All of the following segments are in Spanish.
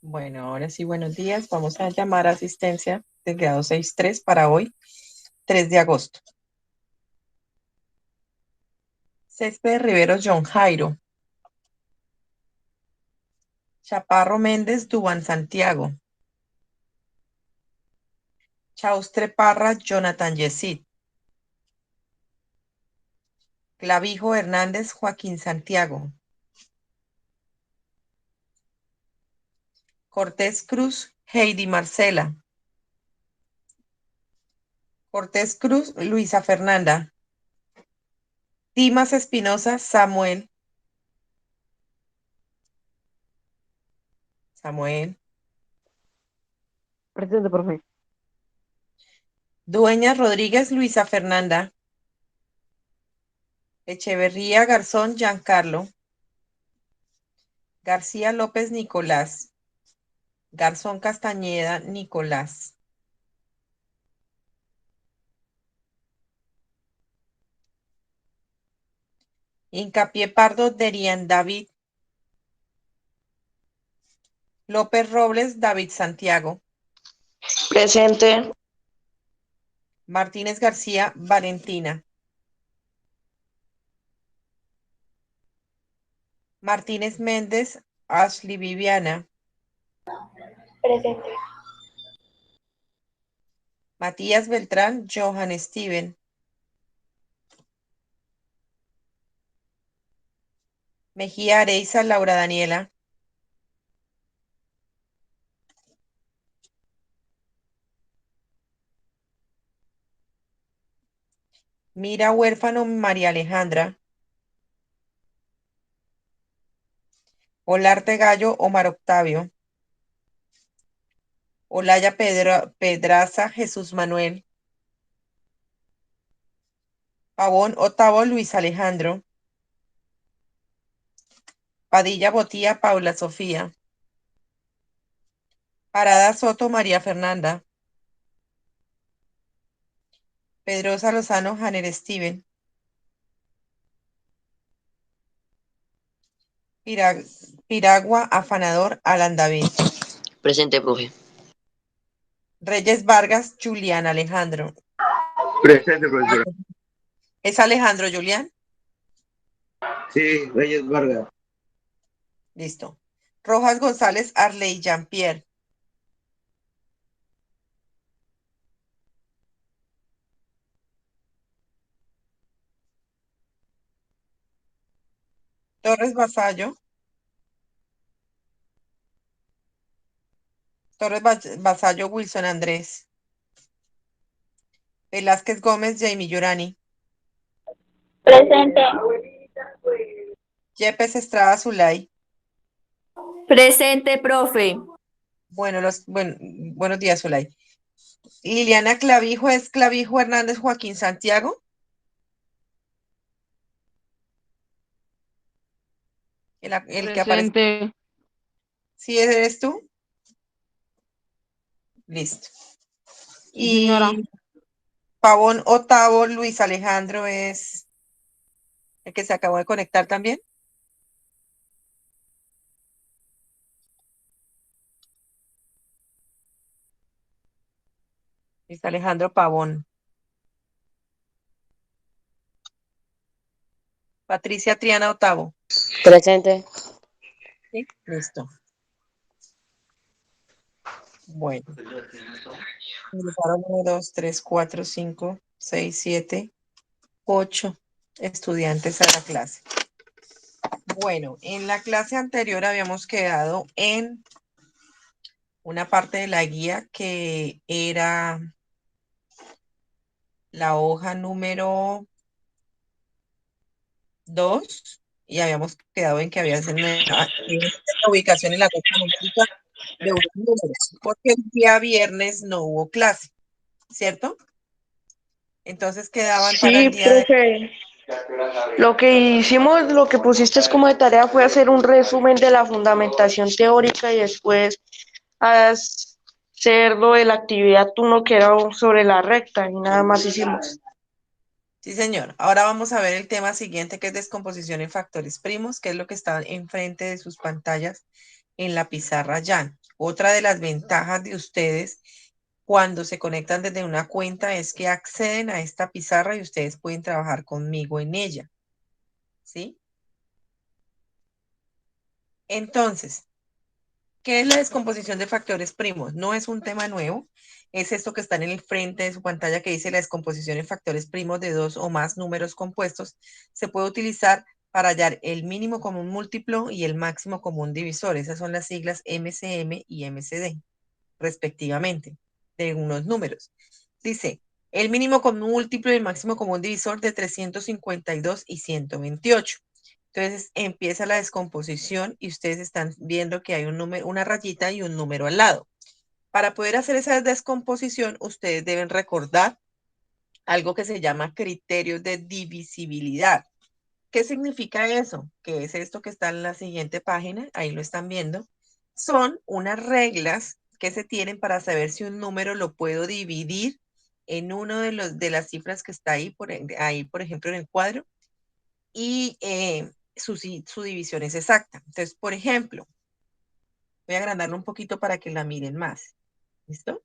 Bueno, ahora sí, buenos días. Vamos a llamar a asistencia del grado 6.3 para hoy, 3 de agosto. Césped Rivero John Jairo. Chaparro Méndez Dubán Santiago. Chaustre Parra Jonathan Yesid. Clavijo Hernández Joaquín Santiago. Cortés Cruz Heidi Marcela. Cortés Cruz Luisa Fernanda. Dimas Espinosa Samuel. Samuel. Presente, profe. Dueñas Rodríguez Luisa Fernanda. Echeverría Garzón Giancarlo. García López Nicolás. Garzón Castañeda Nicolás. Hincapié Pardo Derian David. López Robles David Santiago. Presente. Martínez García Valentina. Martínez Méndez Ashley Viviana. Presente. Matías Beltrán Johan Steven. Mejía Areiza Laura Daniela. Mira Huérfano María Alejandra. Olarte Gallo Omar Octavio. Olaya Pedraza Jesús Manuel. Pavón Otavo Luis Alejandro. Padilla Botía Paula Sofía. Parada Soto María Fernanda. Pedrosa Lozano Janer Steven. Piragua Afanador Alan David. Presente, profe. Reyes Vargas Julián Alejandro. Presente, profesor. ¿Es Alejandro Julián? Sí, Reyes Vargas. Listo. Rojas González Arley Jean-Pierre. Torres Vasallo. Vasallo Wilson Andrés. Velázquez Gómez Jamie Yurani. Presente. Yepes Estrada Zulay. Presente, profe. Buenos días, Zulay. Liliana Clavijo es Clavijo Hernández Joaquín Santiago. El que aparece. Presente. ¿Sí eres tú? Listo. Sí, señora. Y Pavón Otavo Luis Alejandro es el que se acabó de conectar también. Luis Alejandro Pavón. Patricia Triana Otavo. Presente. ¿Sí? Listo. Bueno. Ingresaron 1, 2, 3, 4, 5, 6, 7, 8 estudiantes a la clase. Bueno, en la clase anterior habíamos quedado en una parte de la guía que era la hoja número 2 y habíamos quedado en que había una ubicación en la ruta numérica de unos números, porque el día viernes no hubo clase, ¿cierto? Entonces quedaban para el Sí, día de... profe. Lo que hicimos, lo que pusiste es como de tarea fue hacer un resumen de la fundamentación teórica y después hacerlo de la actividad 1 que era sobre la recta y nada más hicimos. Sí, señor. Ahora vamos a ver el tema siguiente, que es descomposición en factores primos, que es lo que está enfrente de sus pantallas en la pizarra ya. Otra de las ventajas de ustedes cuando se conectan desde una cuenta es que acceden a esta pizarra y ustedes pueden trabajar conmigo en ella. ¿Sí? Entonces, ¿qué es la descomposición de factores primos? No es un tema nuevo. Es esto que está en el frente de su pantalla que dice la descomposición en factores primos de dos o más números compuestos. Se puede utilizar para hallar el mínimo común múltiplo y el máximo común divisor. Esas son las siglas MCM y MCD, respectivamente, de unos números. Dice, el mínimo común múltiplo y el máximo común divisor de 352 y 128. Entonces empieza la descomposición y ustedes están viendo que hay un número, una rayita y un número al lado. Para poder hacer esa descomposición, ustedes deben recordar algo que se llama criterios de divisibilidad. ¿Qué significa eso? Que es esto que está en la siguiente página, ahí lo están viendo. Son unas reglas que se tienen para saber si un número lo puedo dividir en uno de las cifras que está ahí, por ejemplo, en el cuadro, y su división es exacta. Entonces, por ejemplo, voy a agrandarlo un poquito para que la miren más. ¿Listo?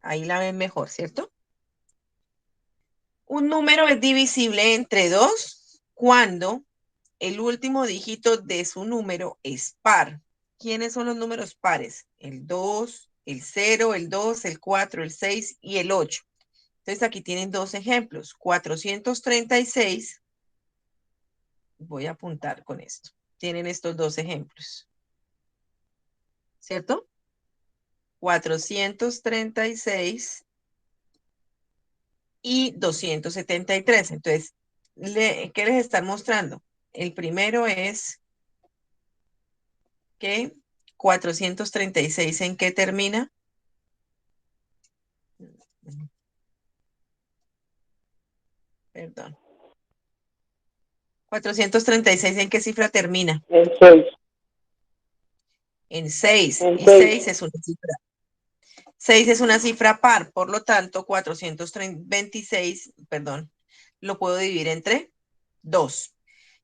Ahí la ven mejor, ¿cierto? Un número es divisible entre 2 cuando el último dígito de su número es par. ¿Quiénes son los números pares? El 2, el 0, el 2, el 4, el 6 y el 8. Entonces aquí tienen dos ejemplos. 436. Voy a apuntar con esto. Tienen estos dos ejemplos. ¿Cierto? 436 y 273. Entonces, ¿qué les están mostrando? El primero es que 436, ¿en qué termina? Perdón. 436, ¿en qué cifra termina? En 6. En 6. En Y 6. 6 es una cifra. 6 es una cifra par, por lo tanto, 426, perdón, lo puedo dividir entre 2.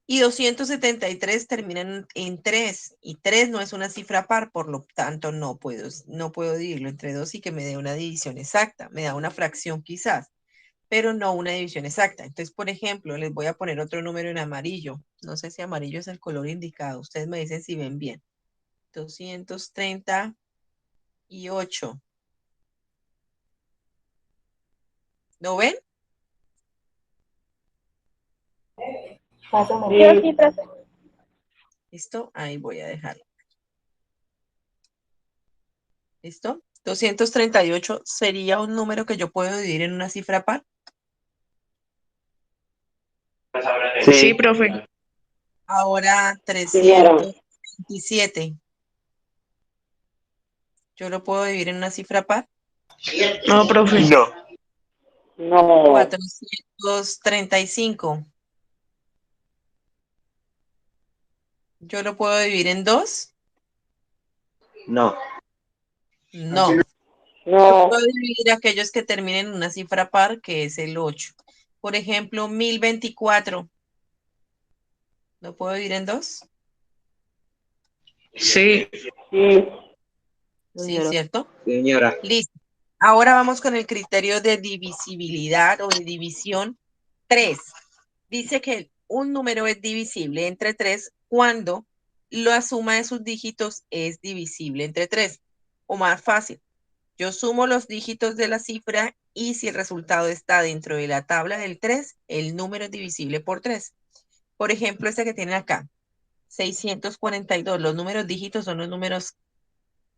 Y 273 terminan en 3, y 3 no es una cifra par, por lo tanto no puedo dividirlo entre 2 y que me dé una división exacta. Me da una fracción quizás, pero no una división exacta. Entonces, por ejemplo, les voy a poner otro número en amarillo. No sé si amarillo es el color indicado. Ustedes me dicen si ven bien. 238. ¿No ven? Yo sí, profe. ¿Listo? Ahí voy a dejarlo. ¿Listo? 238 sería un número que yo puedo dividir en una cifra par. Sí, profe. Ahora Señora. 327. ¿Yo lo puedo dividir en una cifra par? No, profe. No. No. 435. ¿Yo lo puedo dividir en 2? No. No. Yo No. puedo dividir aquellos que terminen en una cifra par, que es el 8. Por ejemplo, 1024. ¿Lo puedo dividir en 2? Sí. Sí. Sí, ¿cierto? Señora. Listo. Ahora vamos con el criterio de divisibilidad o de división 3. Dice que un número es divisible entre 3 cuando la suma de sus dígitos es divisible entre 3. O más fácil, yo sumo los dígitos de la cifra y si el resultado está dentro de la tabla del 3, el número es divisible por 3. Por ejemplo, este que tienen acá, 642. Los números dígitos son los números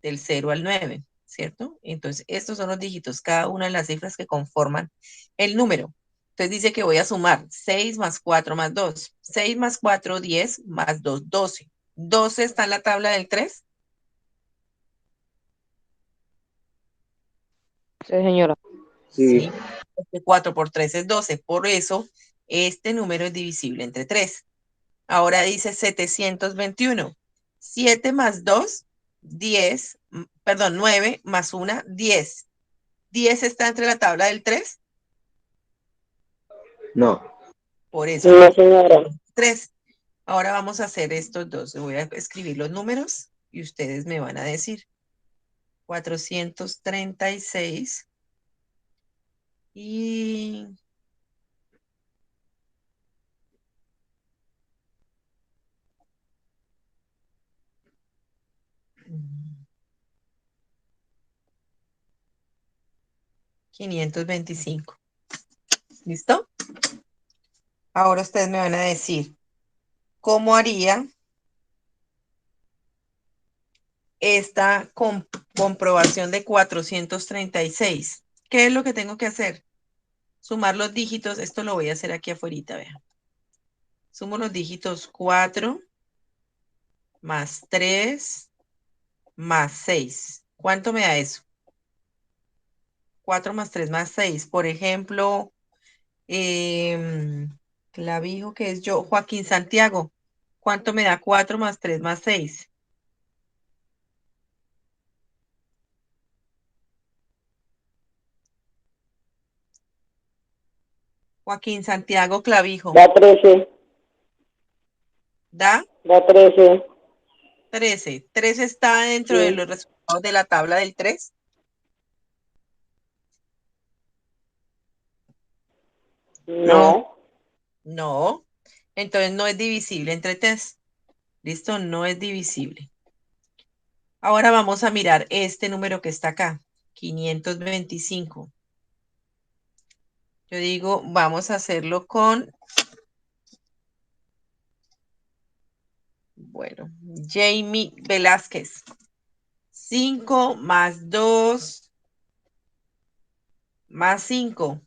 del 0 al 9, ¿cierto? Entonces, estos son los dígitos, cada una de las cifras que conforman el número. Entonces dice que voy a sumar 6 más 4 más 2. 6 más 4, 10, más 2, 12. 12 está en la tabla del 3. Sí, señora. Sí. Sí. 4 por 3 es 12. Por eso, este número es divisible entre 3. Ahora dice 721. 7 más 2, 10. Perdón, 9 más 1, 10. 10 está entre la tabla del 3. No. Por eso No, señora. 3. Ahora vamos a hacer estos dos. Voy a escribir los números y ustedes me van a decir. 436 y 525. ¿Listo? Ahora ustedes me van a decir cómo haría esta comprobación de 436. ¿Qué es lo que tengo que hacer? Sumar los dígitos. Esto lo voy a hacer aquí afuera, vean. Sumo los dígitos 4 más 3 más 6. ¿Cuánto me da eso? 4 más 3 más 6. Por ejemplo, Clavijo, que es yo, Joaquín Santiago. ¿Cuánto me da 4 más 3 más 6? Joaquín Santiago Clavijo. Da 13. ¿Da? Da 13. 13. 13 está dentro de Sí. los resultados de la tabla del 3. No. No. Entonces no es divisible entre 3. ¿Listo? No es divisible. Ahora vamos a mirar este número que está acá. 525. Yo digo, vamos a hacerlo con, bueno, Jamie Velázquez. 5 más 2 más 5.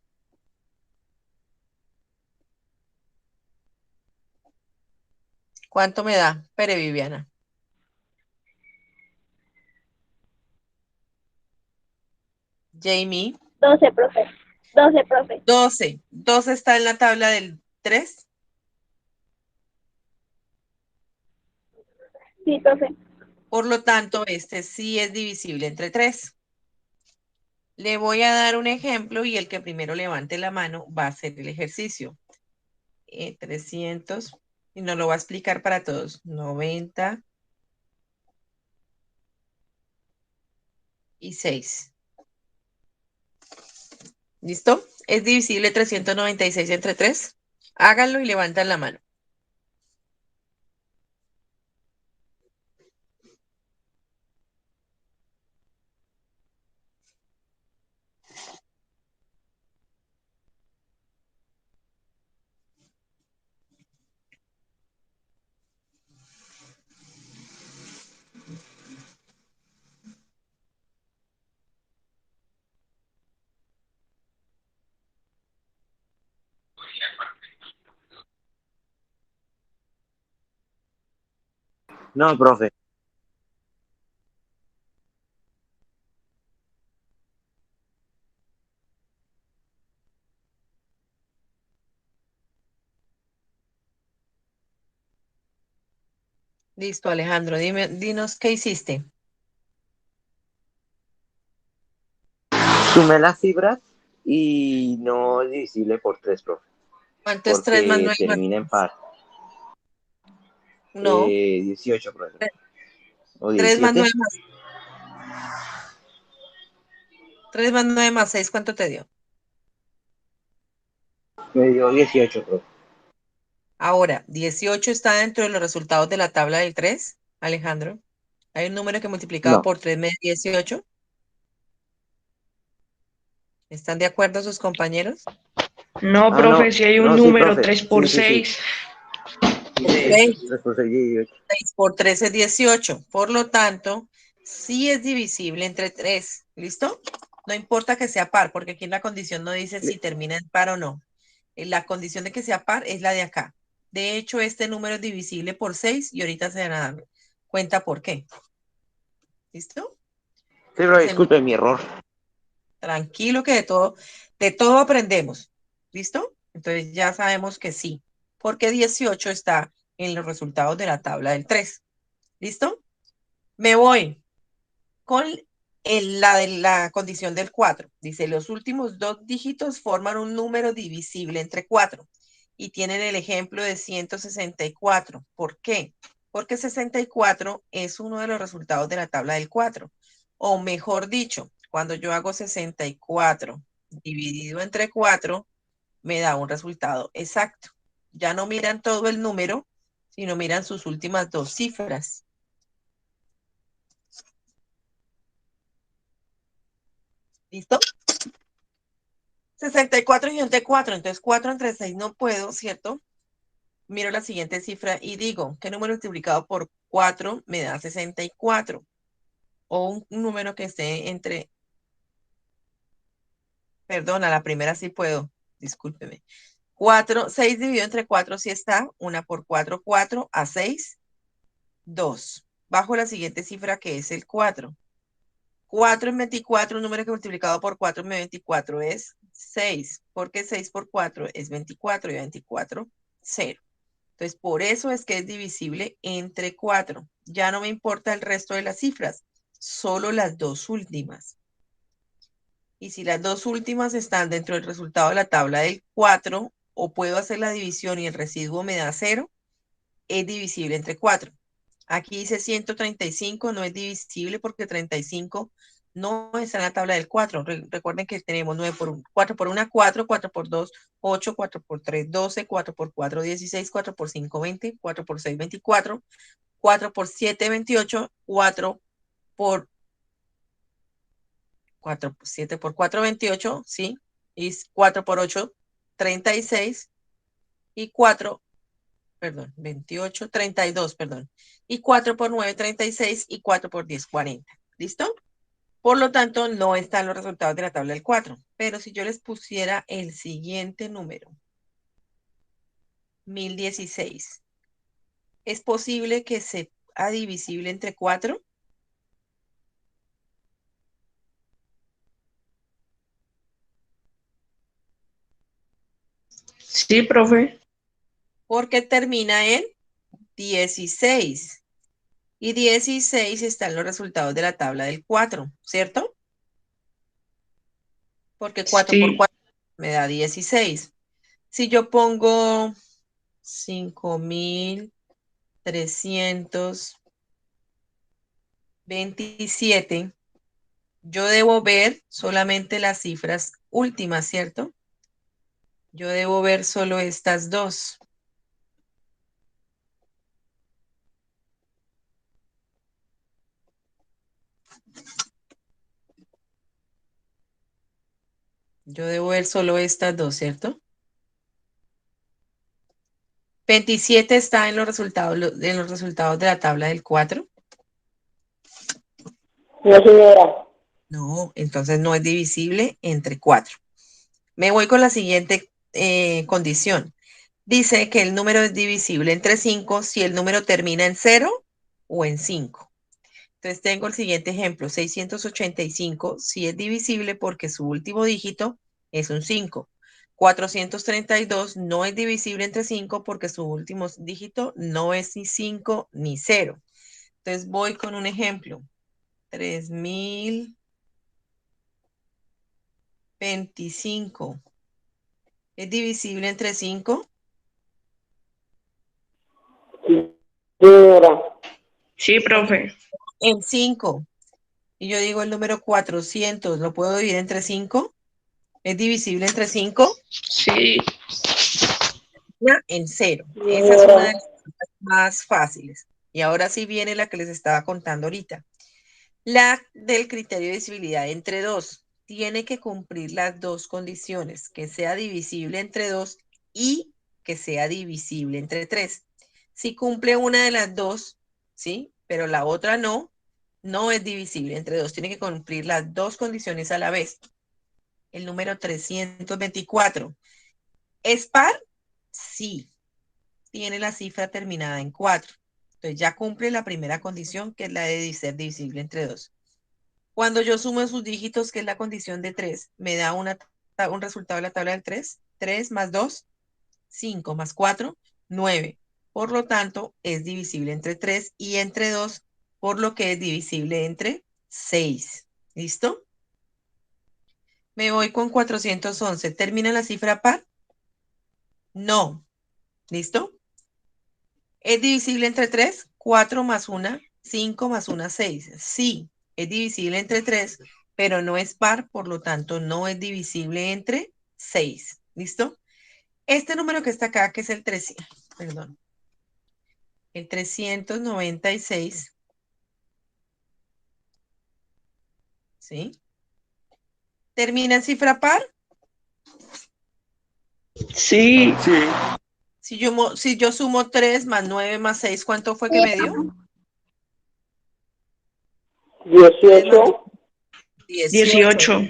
¿Cuánto me da? Pere Viviana. Jamie. 12, profe. 12, profe. 12. 12 está en la tabla del 3. Sí, profe. Por lo tanto, este sí es divisible entre 3. Le voy a dar un ejemplo y el que primero levante la mano va a hacer el ejercicio. 300, y nos lo va a explicar para todos. 90 y 6. ¿Listo? ¿Es divisible 396 entre 3? Háganlo y levantan la mano. No, profe. Listo, Alejandro, dinos qué hiciste. Sumé las cifras y no es divisible por 3, profe. ¿Cuánto es 3 más Porque 9 más termina en 6? par. No, 18, profe. O 3 más 9 17. más 3 más 9 más 6, ¿cuánto te dio? Me dio 18, profe. Ahora, 18 está dentro de los resultados de la tabla del 3, Alejandro. Hay un número que multiplicado No. por 3 me da 18. ¿Están de acuerdo sus compañeros? No, Ah, profe, no. si hay un No, sí, número profe. 3 Sí, por sí, sí. 6. Ok, 3 por 6, 18. 6 por 3 es 18. Por lo tanto, sí es divisible entre 3. ¿Listo? No importa que sea par, porque aquí en la condición no dice si termina en par o no. La condición de que sea par es la de acá. De hecho, este número es divisible por 6 y ahorita se van a dar cuenta por qué. ¿Listo? Sí, profe, Entonces, disculpe mi error. tranquilo que de todo aprendemos. ¿Listo? Entonces ya sabemos que sí, porque 18 está en los resultados de la tabla del 3. ¿Listo? Me voy con la de la condición del 4. Dice, los últimos dos dígitos forman un número divisible entre 4. y tienen el ejemplo de 164. ¿Por qué? Porque 64 es uno de los resultados de la tabla del 4. O mejor dicho, cuando yo hago 64 dividido entre 4, me da un resultado exacto. Ya no miran todo el número, sino miran sus últimas dos cifras. ¿Listo? 64 y entre 4, entonces 4 entre 6 no puedo, ¿cierto? Miro la siguiente cifra y digo, ¿qué número multiplicado por 4 me da 64? O un número que esté entre, perdona, la primera sí puedo, discúlpeme. 6 dividido entre 4 sí está, 1 por 4, 4, a 6, 2. Bajo la siguiente cifra que es el 4. 4 en 24, un número que multiplicado por 4 en 24 es 6, porque 6 por 4 es 24 y 24, 0. Entonces, por eso es que es divisible entre 4. Ya no me importa el resto de las cifras, solo las dos últimas. Y si las dos últimas están dentro del resultado de la tabla del 4, o puedo hacer la división y el residuo me da 0, es divisible entre 4. Aquí dice 135, no es divisible porque 35 no está en la tabla del 4. Recuerden que tenemos 9 por 1, 4 por 1, 4, 4 por 2, 8, 4 por 3, 12, 4 por 4, 16, 4 por 5, 20, 4 por 6, 24, 4 por 7, 28, 4 por 7 por 4, 28, ¿sí? Y 4 por 8, 36, y 4, perdón, 28, 32, perdón. Y 4 por 9, 36, y 4 por 10, 40. ¿Listo? Por lo tanto, no están los resultados de la tabla del 4. Pero si yo les pusiera el siguiente número, 1016, ¿es posible que sea divisible entre 4? Sí, profe. Porque termina en 16. Y 16 están los resultados de la tabla del 4, ¿cierto? Porque 4 por Sí. 4 me da 16. Si yo pongo 5327, yo debo ver solamente las cifras últimas, ¿cierto? Yo debo ver solo estas dos. Yo debo ver solo estas dos, ¿cierto? 27 está en los resultados de la tabla del 4. No, señora. No, entonces no es divisible entre 4. Me voy con la siguiente condición. Dice que el número es divisible entre 5 si el número termina en 0 o en 5. Entonces tengo el siguiente ejemplo. 685 sí es divisible porque su último dígito es un 5. 432 no es divisible entre 5 porque su último dígito no es ni 5 ni 0. Entonces voy con un ejemplo. 3025 es divisible entre 5. Sí, señora. Sí, profe. En 5. Y yo digo el número 400, ¿lo puedo dividir entre 5? ¿Es divisible entre 5? Sí. En 0. Esa es una Señora. de las más fáciles. Y ahora sí viene la que les estaba contando ahorita. La del criterio de divisibilidad entre 2. Tiene que cumplir las dos condiciones, que sea divisible entre 2 y que sea divisible entre 3. Si cumple una de las dos, ¿sí? Pero la otra no, no es divisible entre 2. Tiene que cumplir las dos condiciones a la vez. El número 324. ¿Es par? Sí. Tiene la cifra terminada en 4. Entonces ya cumple la primera condición, que es la de ser divisible entre 2. Cuando yo sumo sus dígitos, que es la condición de 3, me da un resultado de la tabla del 3. 3 más 2, 5 más 4, 9. Por lo tanto, es divisible entre 3 y entre 2, por lo que es divisible entre 6. ¿Listo? Me voy con 411. ¿Termina la cifra par? No. ¿Listo? ¿Es divisible entre 3? 4 más 1, 5 más 1, 6. Sí, es divisible entre 3, pero no es par, por lo tanto no es divisible entre 6. ¿Listo? Este número que está acá, que es el 300, perdón, el 396, ¿sí? ¿Termina en cifra par? Sí. Si yo sumo 3 más 9 más 6, ¿cuánto fue que me dio? 3 más 18. 18.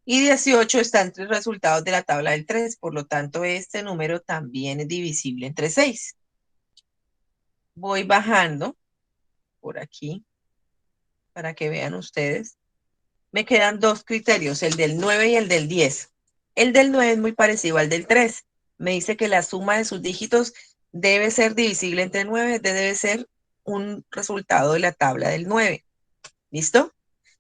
Y 18 está entre los resultados de la tabla del 3, por lo tanto, este número también es divisible entre 6. Voy bajando por aquí para que vean ustedes. Me quedan dos criterios, el del 9 y el del 10. El del 9 es muy parecido al del 3. Me dice que la suma de sus dígitos debe ser divisible entre 9, debe ser un resultado de la tabla del 9. ¿Listo?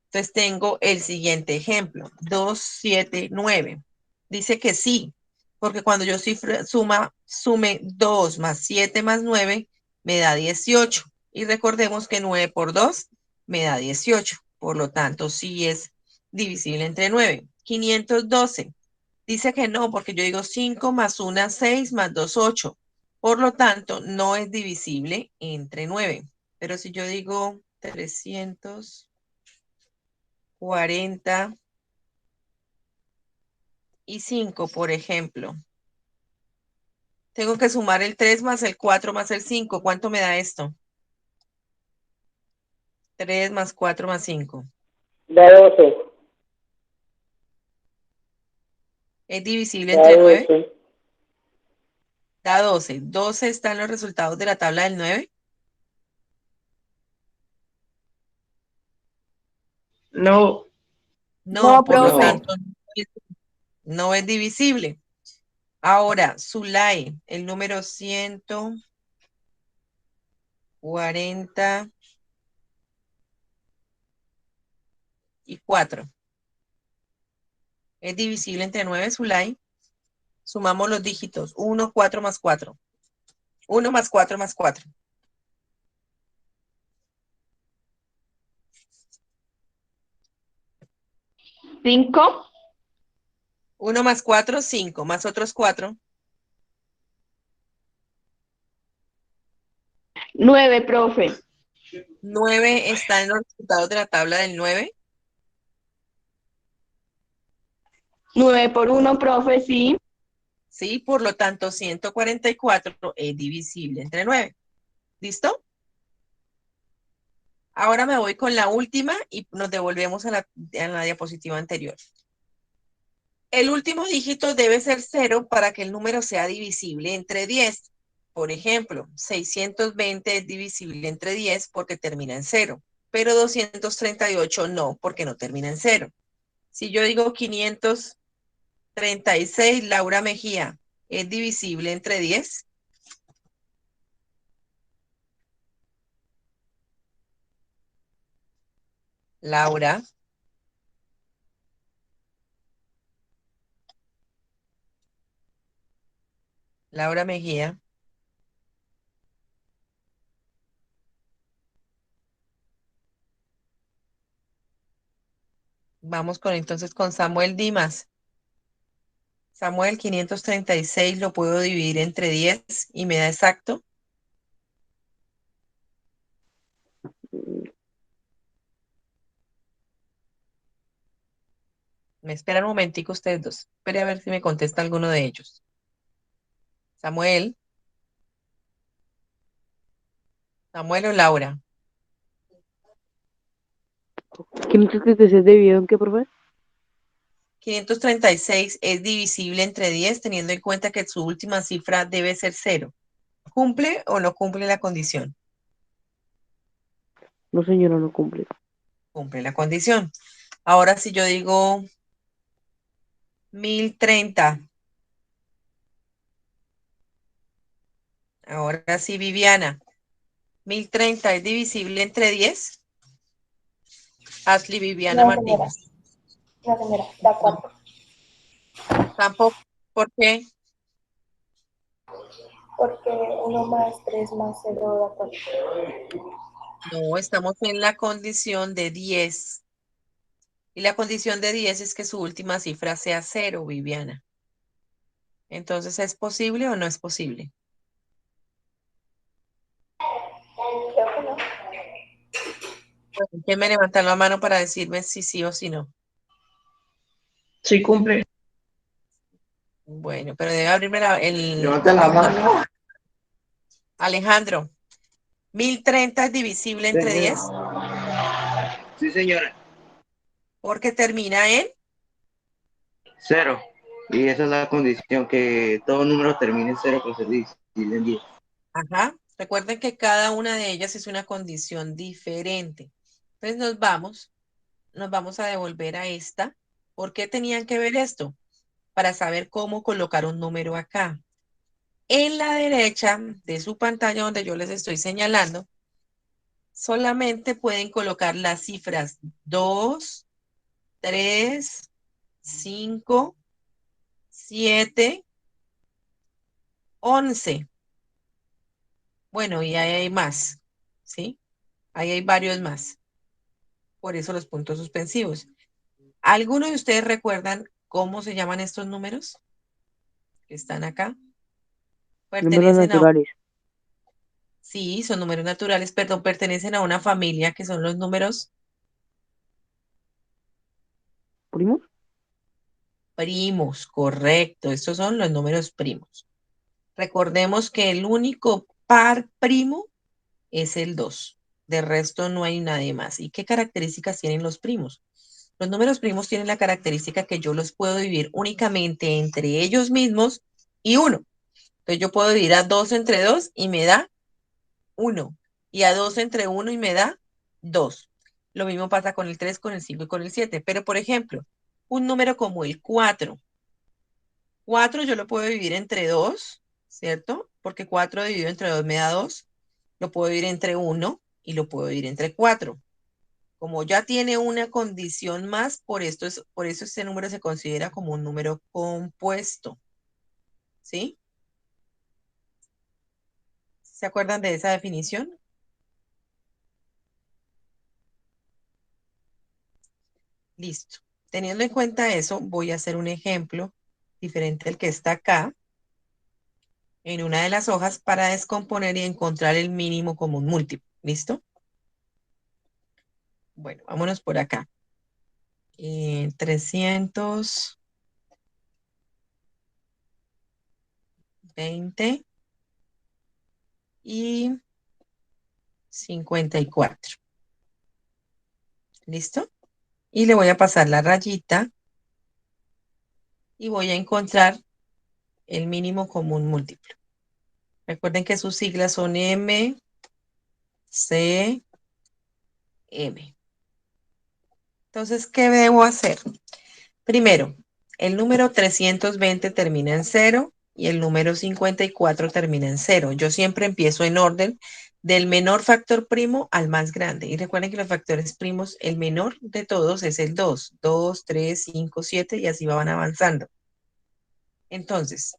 Entonces tengo el siguiente ejemplo, 2, 7, 9. Dice que sí, porque cuando yo sume 2 más 7 más 9, me da 18. Y recordemos que 9 por 2 me da 18. Por lo tanto, sí es divisible entre 9. 512. Dice que no, porque yo digo 5 más 1, 6 más 2, 8. Por lo tanto, no es divisible entre 9. Pero si yo digo 345, por ejemplo, tengo que sumar el 3 más el 4 más el 5. ¿Cuánto me da esto? 3 más 4 más 5. Da 12. ¿Es divisible Da entre 9? 12. Da 12. 12 están los resultados de la tabla del 9. No. No, por lo profe. tanto, no es divisible. Ahora, Zulay, el número 144. ¿Es divisible entre 9, Zulay? Sumamos los dígitos. 1, 4 más 4. 1 más 4 más 4. 5. 1 más 4, 5. Más otros 4. 9, profe. 9 está en los resultados de la tabla del 9. 9 por 1, profe, sí. Sí, por lo tanto, 144 es divisible entre 9. ¿Listo? Ahora me voy con la última y nos devolvemos a la diapositiva anterior. El último dígito debe ser 0 para que el número sea divisible entre 10. Por ejemplo, 620 es divisible entre 10 porque termina en 0, pero 238 no, porque no termina en 0. Si yo digo 536, Laura Mejía, ¿es divisible entre 10? Laura. Laura Mejía. Vamos entonces con Samuel Dimas. Samuel, 536 lo puedo dividir entre 10 y me da exacto. Me esperan un momentico ustedes dos. Espere a ver si me contesta alguno de ellos. Samuel. Samuel o Laura. 536 dividido en qué, profe? 536 es divisible entre 10 teniendo en cuenta que su última cifra debe ser 0. ¿Cumple o no cumple la condición? No, señora, no cumple. Cumple la condición. Ahora si yo digo 1030. Ahora sí, Viviana. 1030 es divisible entre 10. Ashley Viviana No, señora. Martínez. No, señora. Da 4. Tampoco. ¿Por qué? Porque 1 más 3 más 0 da 4. No, estamos en la condición de 10. Y la condición de 10 es que su última cifra sea 0, Viviana. Entonces, ¿es posible o no es posible? Creo que no. Bueno, ¿quién me levanta la mano para decirme si sí o si no? Sí cumple. Bueno, pero debe abrirme el... Levanta la mano. Alejandro, 1030 es divisible entre 10 Sí, señora. porque termina en... Cero. Y esa es la condición, que todo número termine en cero para ser divisible en 10. Ajá. Recuerden que cada una de ellas es una condición diferente. Entonces nos vamos a devolver a esta. ¿Por qué tenían que ver esto? Para saber cómo colocar un número acá. En la derecha de su pantalla donde yo les estoy señalando, solamente pueden colocar las cifras 2, 3, 5, 7, 11. Bueno, y ahí hay más, ¿sí? Ahí hay varios más. Por eso los puntos suspensivos. ¿Alguno de ustedes recuerdan cómo se llaman estos números que están acá? Números Pertenecen a... naturales. Sí, son números naturales, perdón, pertenecen a una familia que son los números ¿Primos? primos, correcto. Estos son los números primos. Recordemos que el único par primo es el 2. De resto no hay nadie más. ¿Y qué características tienen los primos? Los números primos tienen la característica que yo los puedo dividir únicamente entre ellos mismos y 1. Entonces yo puedo dividir a 2 entre 2 y me da 1. Y a 2 entre 1 y me da 2. Lo mismo pasa con el 3, con el 5 y con el 7. Pero, por ejemplo, un número como el 4. 4 yo lo puedo dividir entre 2, ¿cierto? Porque 4 dividido entre 2 me da 2. Lo puedo dividir entre 1 y lo puedo dividir entre 4. Como ya tiene una condición más, por eso este número se considera como un número compuesto. ¿Sí? ¿Se acuerdan de esa definición? Listo. Teniendo en cuenta eso, voy a hacer un ejemplo diferente al que está acá en una de las hojas para descomponer y encontrar el mínimo común múltiplo. ¿Listo? Bueno, vámonos por acá. 320 y 54. ¿Listo? Y le voy a pasar la rayita y voy a encontrar el mínimo común múltiplo. Recuerden que sus siglas son M, C, M. Entonces, ¿qué debo hacer? Primero, el número 320 termina en 0 y el número 54 termina en 0. Yo siempre empiezo en orden del menor factor primo al más grande. Y recuerden que los factores primos, el menor de todos es el 2. 2, 3, 5, 7 y así van avanzando. Entonces,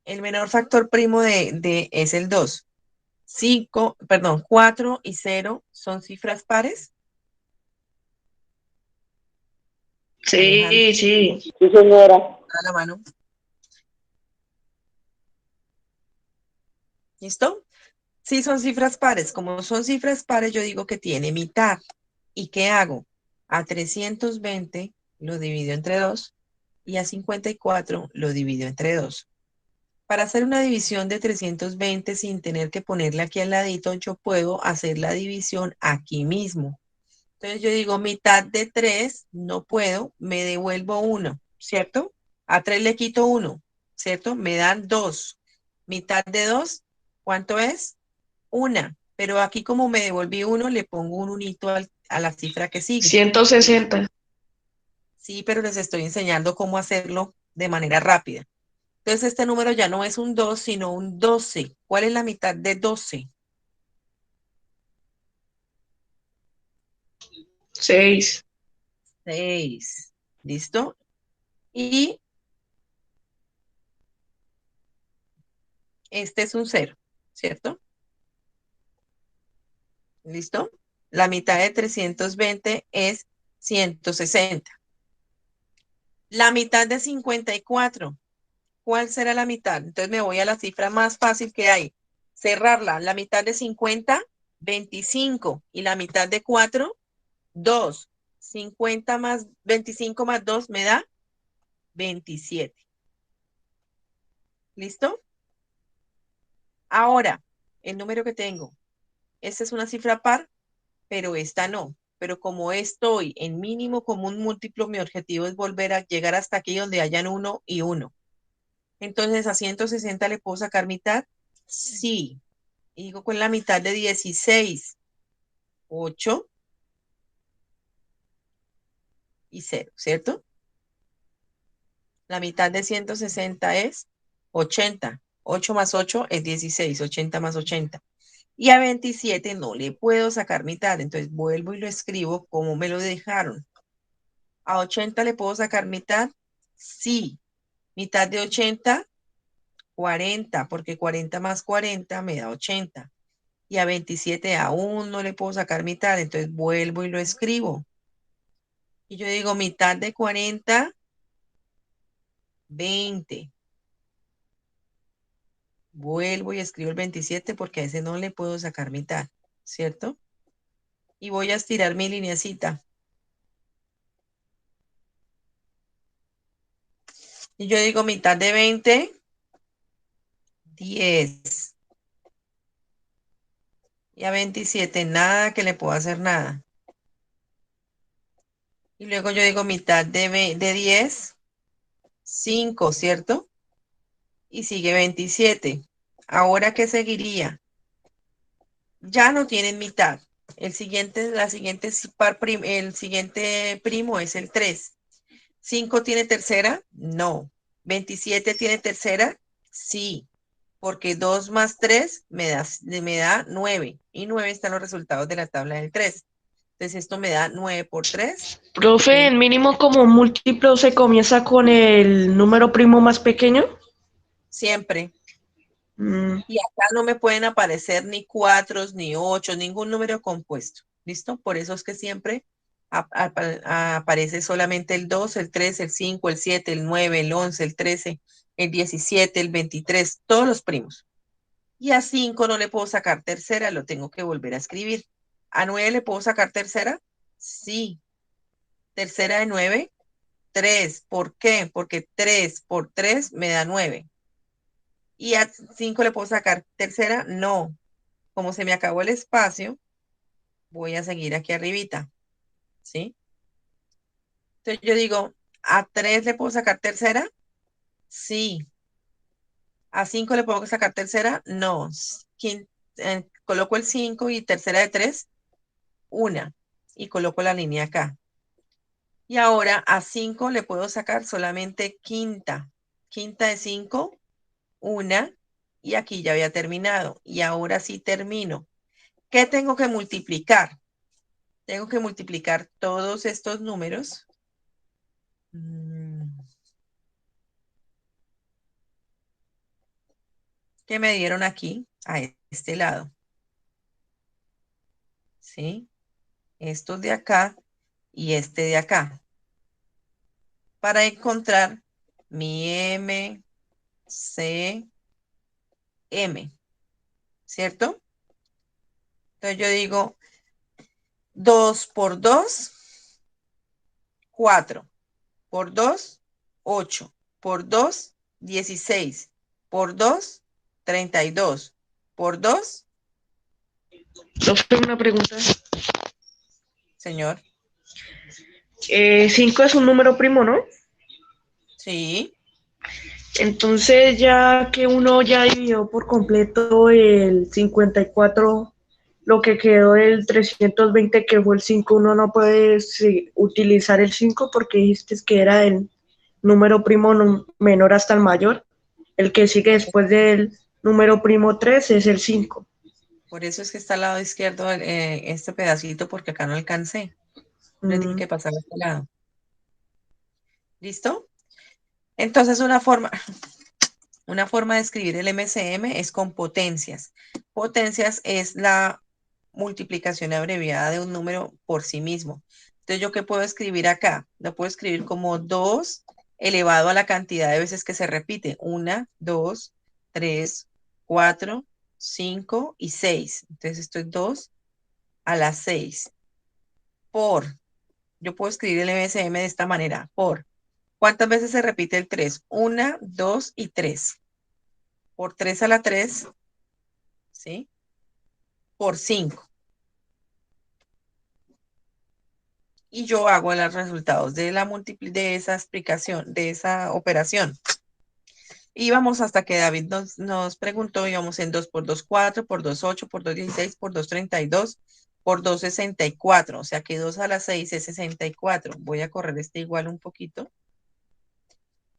el menor factor primo es el 2. 4 y 0 son cifras pares. Alejandro, Sí, sí. Sí, señora. a la mano. ¿Listo? Sí, son cifras pares. Como son cifras pares, yo digo que tiene mitad. ¿Y qué hago? A 320 lo divido entre 2 y a 54 lo divido entre 2. Para hacer una división de 320 sin tener que ponerle aquí al ladito, yo puedo hacer la división aquí mismo. Entonces yo digo mitad de 3, no puedo, me devuelvo 1, ¿cierto? A 3 le quito 1, ¿cierto? Me dan 2. Mitad de 2, ¿cuánto es? 1. Pero aquí como me devolví 1, le pongo un unito a la cifra que sigue. 160. Sí, pero les estoy enseñando cómo hacerlo de manera rápida. Entonces este número ya no es un 2, sino un 12. ¿Cuál es la mitad de 12? 6. 6. ¿Listo? Y Este es un 0, ¿cierto? ¿Listo? La mitad de 320 es 160. La mitad de 54, ¿cuál será la mitad? Entonces me voy a la cifra más fácil que hay. Cerrarla. La mitad de 50, 25. Y la mitad de 4, 2. 50 más 25 más 2 me da 27. ¿Listo? Ahora, el número que tengo. Esta es una cifra par, pero esta no. Pero como estoy en mínimo común múltiplo, mi objetivo es volver a llegar hasta aquí donde hayan 1 y 1. Entonces, ¿a 160 le puedo sacar mitad? Sí. Y digo con la mitad de 16. 8 y 0, ¿cierto? La mitad de 160 es 80. 8 más 8 es 16. 80 más 80. Y a 27 no le puedo sacar mitad. Entonces vuelvo y lo escribo como me lo dejaron. ¿A 80 le puedo sacar mitad? Sí. Mitad de 80, 40, porque 40 más 40 me da 80. Y a 27 aún no le puedo sacar mitad, entonces vuelvo y lo escribo. Y yo digo mitad de 40, 20. Vuelvo y escribo el 27 porque a ese no le puedo sacar mitad, ¿cierto? Y voy a estirar mi lineacita. Y yo digo mitad de 20, 10. Y a 27 nada, que le puedo hacer nada. Y luego yo digo mitad de 10, 5, ¿cierto? Y sigue 27. ¿Ahora qué seguiría? Ya no tienen mitad. El siguiente primo es el 3. 5 tiene tercera, no. 27 tiene tercera, sí. Porque 2 más 3 me da 9. Y 9 están los resultados de la tabla del 3. Entonces esto me da 9 por 3. Profe, en mínimo como múltiplo se comienza con el número primo más pequeño. Siempre. Mm, Y acá no me pueden aparecer ni 4, ni 8, ningún número compuesto. ¿Listo? Por eso es que siempre aparece solamente el 2, el 3, el 5, el 7, el 9, el 11, el 13, el 17, el 23, todos los primos. Y a 5 no le puedo sacar tercera, lo tengo que volver a escribir. ¿A 9 le puedo sacar tercera? Sí. Tercera de 9, 3. ¿Por qué? Porque 3 por 3 me da 9. ¿Y a 5 le puedo sacar tercera? No. Como se me acabó el espacio, voy a seguir aquí arribita, ¿sí? Entonces yo digo, ¿a 3 le puedo sacar tercera? Sí. ¿A 5 le puedo sacar tercera? No. Coloco el 5 y tercera de 3, 1. Y coloco la línea acá. Y ahora a 5 le puedo sacar solamente quinta. Quinta de 5, 1. Y aquí ya había terminado. Y ahora sí termino. ¿Qué tengo que multiplicar? Tengo que multiplicar todos estos números. Que me dieron aquí, a este lado. ¿Sí? Estos de acá y este de acá. Para encontrar mi M, C, M. ¿Cierto? Entonces yo digo 2 por 2, 4. Por 2, 8. Por 2, 16. Por 2, 32. Por 2, profe, una pregunta. señor. 5 es un número primo, ¿no? Sí. Entonces, ya que uno ya dividió por completo el 54, lo que quedó del 320, que fue el 5, uno no puede utilizar el 5 porque dijiste que era el número primo menor hasta el mayor. El que sigue después del número primo 3 es el 5. Por eso es que está al lado izquierdo este pedacito, porque acá no alcancé. Le tiene que pasar a este lado. ¿Listo? Entonces una forma Una forma de escribir el MCM es con potencias. Potencias es la multiplicación abreviada de un número por sí mismo. Entonces, ¿yo qué puedo escribir acá? Lo puedo escribir como 2 elevado a la cantidad de veces que se repite. 1, 2, 3, 4, 5 y 6. Entonces, esto es 2 a la 6. Yo puedo escribir el MCM de esta manera. ¿Cuántas veces se repite el 3? 1, 2 y 3. Por 3 a la 3, ¿sí? Por 5. Y yo hago los resultados de esa explicación, de esa operación. Y vamos hasta que David nos preguntó, íbamos en 2 por 2, 4, por 2, 8, por 2, 16, por 2, 32, por 2, 64. O sea que 2 a la 6 es 64. Voy a correr este igual un poquito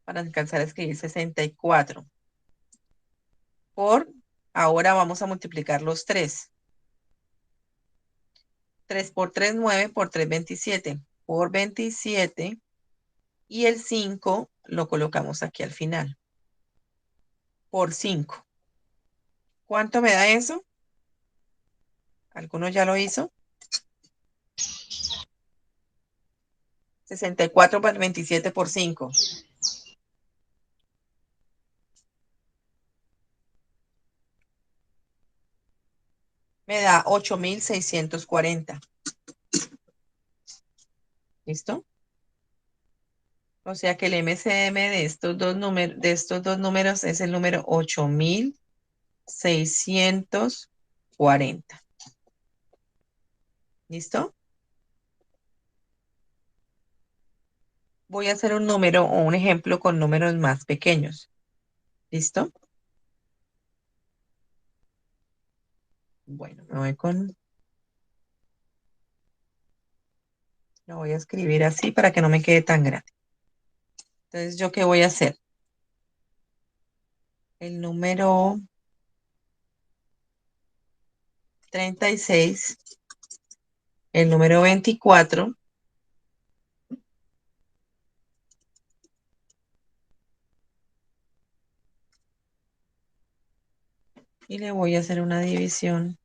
para alcanzar a escribir 64. Ahora vamos a multiplicar los 3. 3 por 3, 9, por 3, 27. Por 27. Y el 5 lo colocamos aquí al final. Por 5. ¿Cuánto me da eso? ¿Alguno ya lo hizo? 64 por 27 por 5. Me da 8,640. ¿Listo? O sea que el MCM de estos dos números es el número 8,640. ¿Listo? Voy a hacer un número o un ejemplo con números más pequeños. ¿Listo? Bueno, lo voy a escribir así para que no me quede tan grande. Entonces, ¿yo qué voy a hacer? El número 36, el número 24, y le voy a hacer una división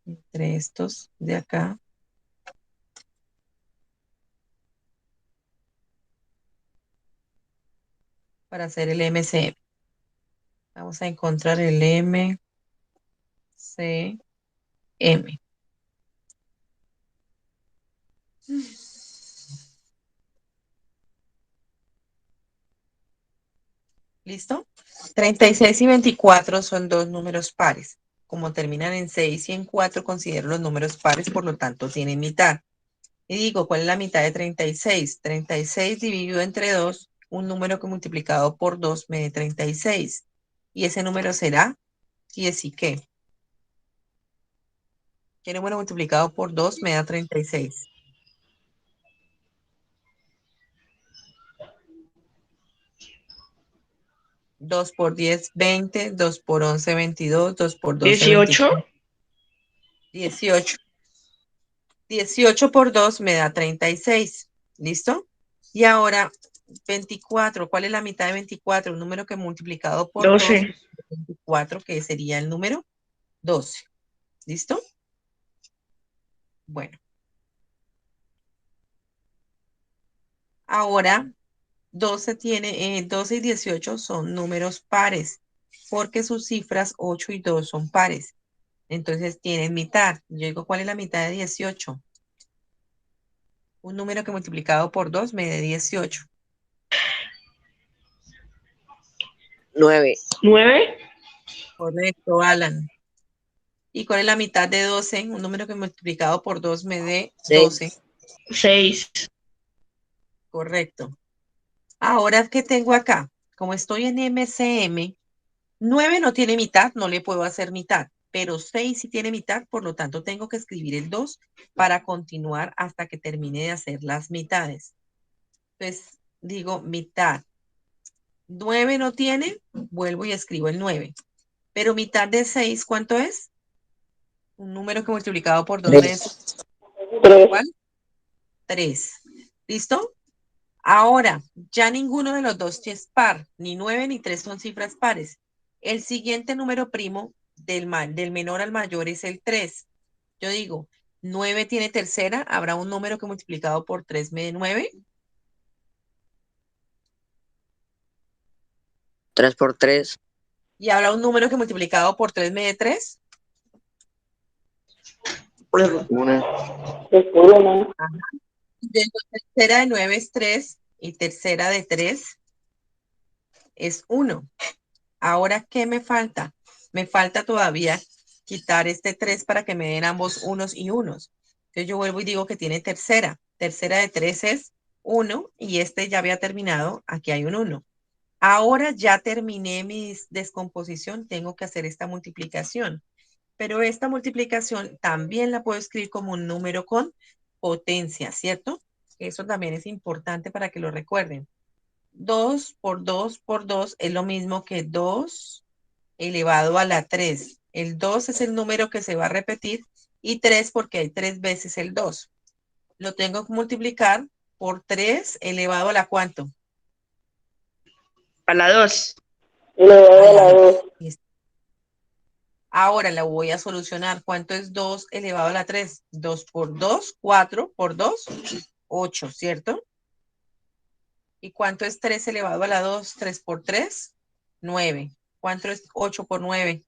entre estos de acá. Para hacer el MCM. Vamos a encontrar el MCM. ¿Listo? 36 y 24 son dos números pares. Como terminan en 6 y en 4, considero los números pares, por lo tanto tienen mitad. Y digo, ¿cuál es la mitad de 36? 36 dividido entre 2, un número que multiplicado por 2 me dé 36. Y ese número será 10 y ¿qué? ¿Qué número multiplicado por 2 me da 36? 2 por 10, 20, 2 por 11, 22, 2 por 12, 18. 24, 18. 18 por 2 me da 36. ¿Listo? Y ahora 24. ¿Cuál es la mitad de 24? Un número que multiplicado por 2, 12. 24, que sería el número 12. ¿Listo? Bueno. Ahora 12 y 18 son números pares, porque sus cifras 8 y 2 son pares. Entonces tienen mitad. Yo digo, ¿cuál es la mitad de 18? Un número que multiplicado por 2 me dé 18. 9. 9. Correcto, Alan. ¿Y cuál es la mitad de 12? Un número que multiplicado por 2 me dé 12. 6. Correcto. Ahora, ¿qué tengo acá? Como estoy en MCM, 9 no tiene mitad, no le puedo hacer mitad, pero 6 sí tiene mitad, por lo tanto tengo que escribir el 2 para continuar hasta que termine de hacer las mitades. Entonces, digo mitad. 9 no tiene, vuelvo y escribo el 9. Pero mitad de 6, ¿cuánto es? Un número que multiplicado por 2 me da 3. ¿cuál? 3. ¿Listo? Ahora, ya ninguno de los dos es par, ni 9 ni 3 son cifras pares. El siguiente número primo del menor al mayor es el 3. Yo digo, 9 tiene tercera, ¿habrá un número que multiplicado por 3 me dé 9? 3 por 3. ¿Y habrá un número que multiplicado por 3 me dé 3? Una. Es por una. Tercera de 9 es 3 y tercera de 3 es 1. Ahora, ¿qué me falta? Me falta todavía quitar este 3 para que me den ambos unos y unos. Entonces yo vuelvo y digo que tiene tercera. Tercera de 3 es 1 y este ya había terminado. Aquí hay un 1. Ahora ya terminé mi descomposición. Tengo que hacer esta multiplicación. Pero esta multiplicación también la puedo escribir como un número con potencia, ¿cierto? Eso también es importante para que lo recuerden. 2 por 2 por 2 es lo mismo que 2 elevado a la 3. El 2 es el número que se va a repetir y 3 porque hay 3 veces el 2. Lo tengo que multiplicar por 3 elevado a la ¿cuánto? A la 2. Elevado a la 2. Ahora la voy a solucionar. ¿Cuánto es 2 elevado a la 3? 2 por 2, 4 por 2, 8, ¿cierto? ¿Y cuánto es 3 elevado a la 2? 3 por 3, 9. ¿Cuánto es 8 por 9?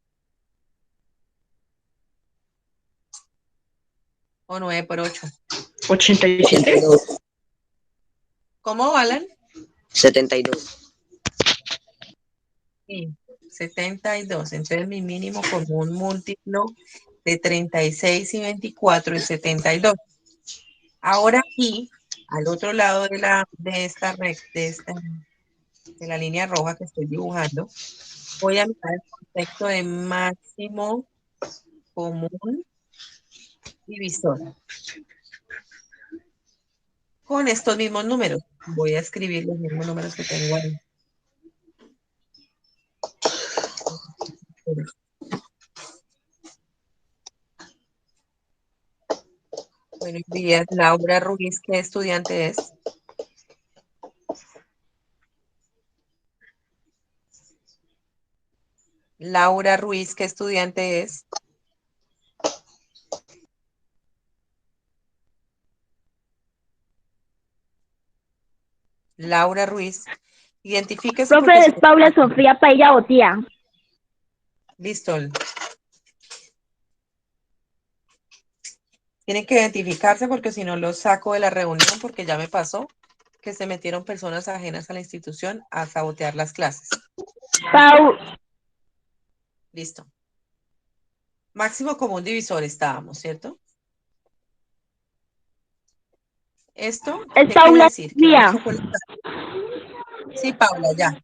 O 9 por 8. 87. 72. ¿Cómo, Alan? 72. Sí, 72. Entonces mi mínimo común múltiplo de 36 y 24 es 72. Ahora aquí, al otro lado de la línea roja que estoy dibujando, voy a mirar el concepto de máximo común divisor. Con estos mismos números. Voy a escribir los mismos números que tengo ahí. Buenos días, Laura Ruiz. ¿Qué estudiante es? Laura Ruiz, ¿qué estudiante es? Laura Ruiz. Identifíquese Profe, porque es Paula Sofía Paella Otía. listo. Tienen que identificarse porque si no los saco de la reunión porque ya me pasó que se metieron personas ajenas a la institución a sabotear las clases. Listo. Máximo común divisor estábamos, ¿cierto? ¿Esto Es qué quiere Paula decir? Que Sofía. vamos a colocar... Sí, Paula, ya.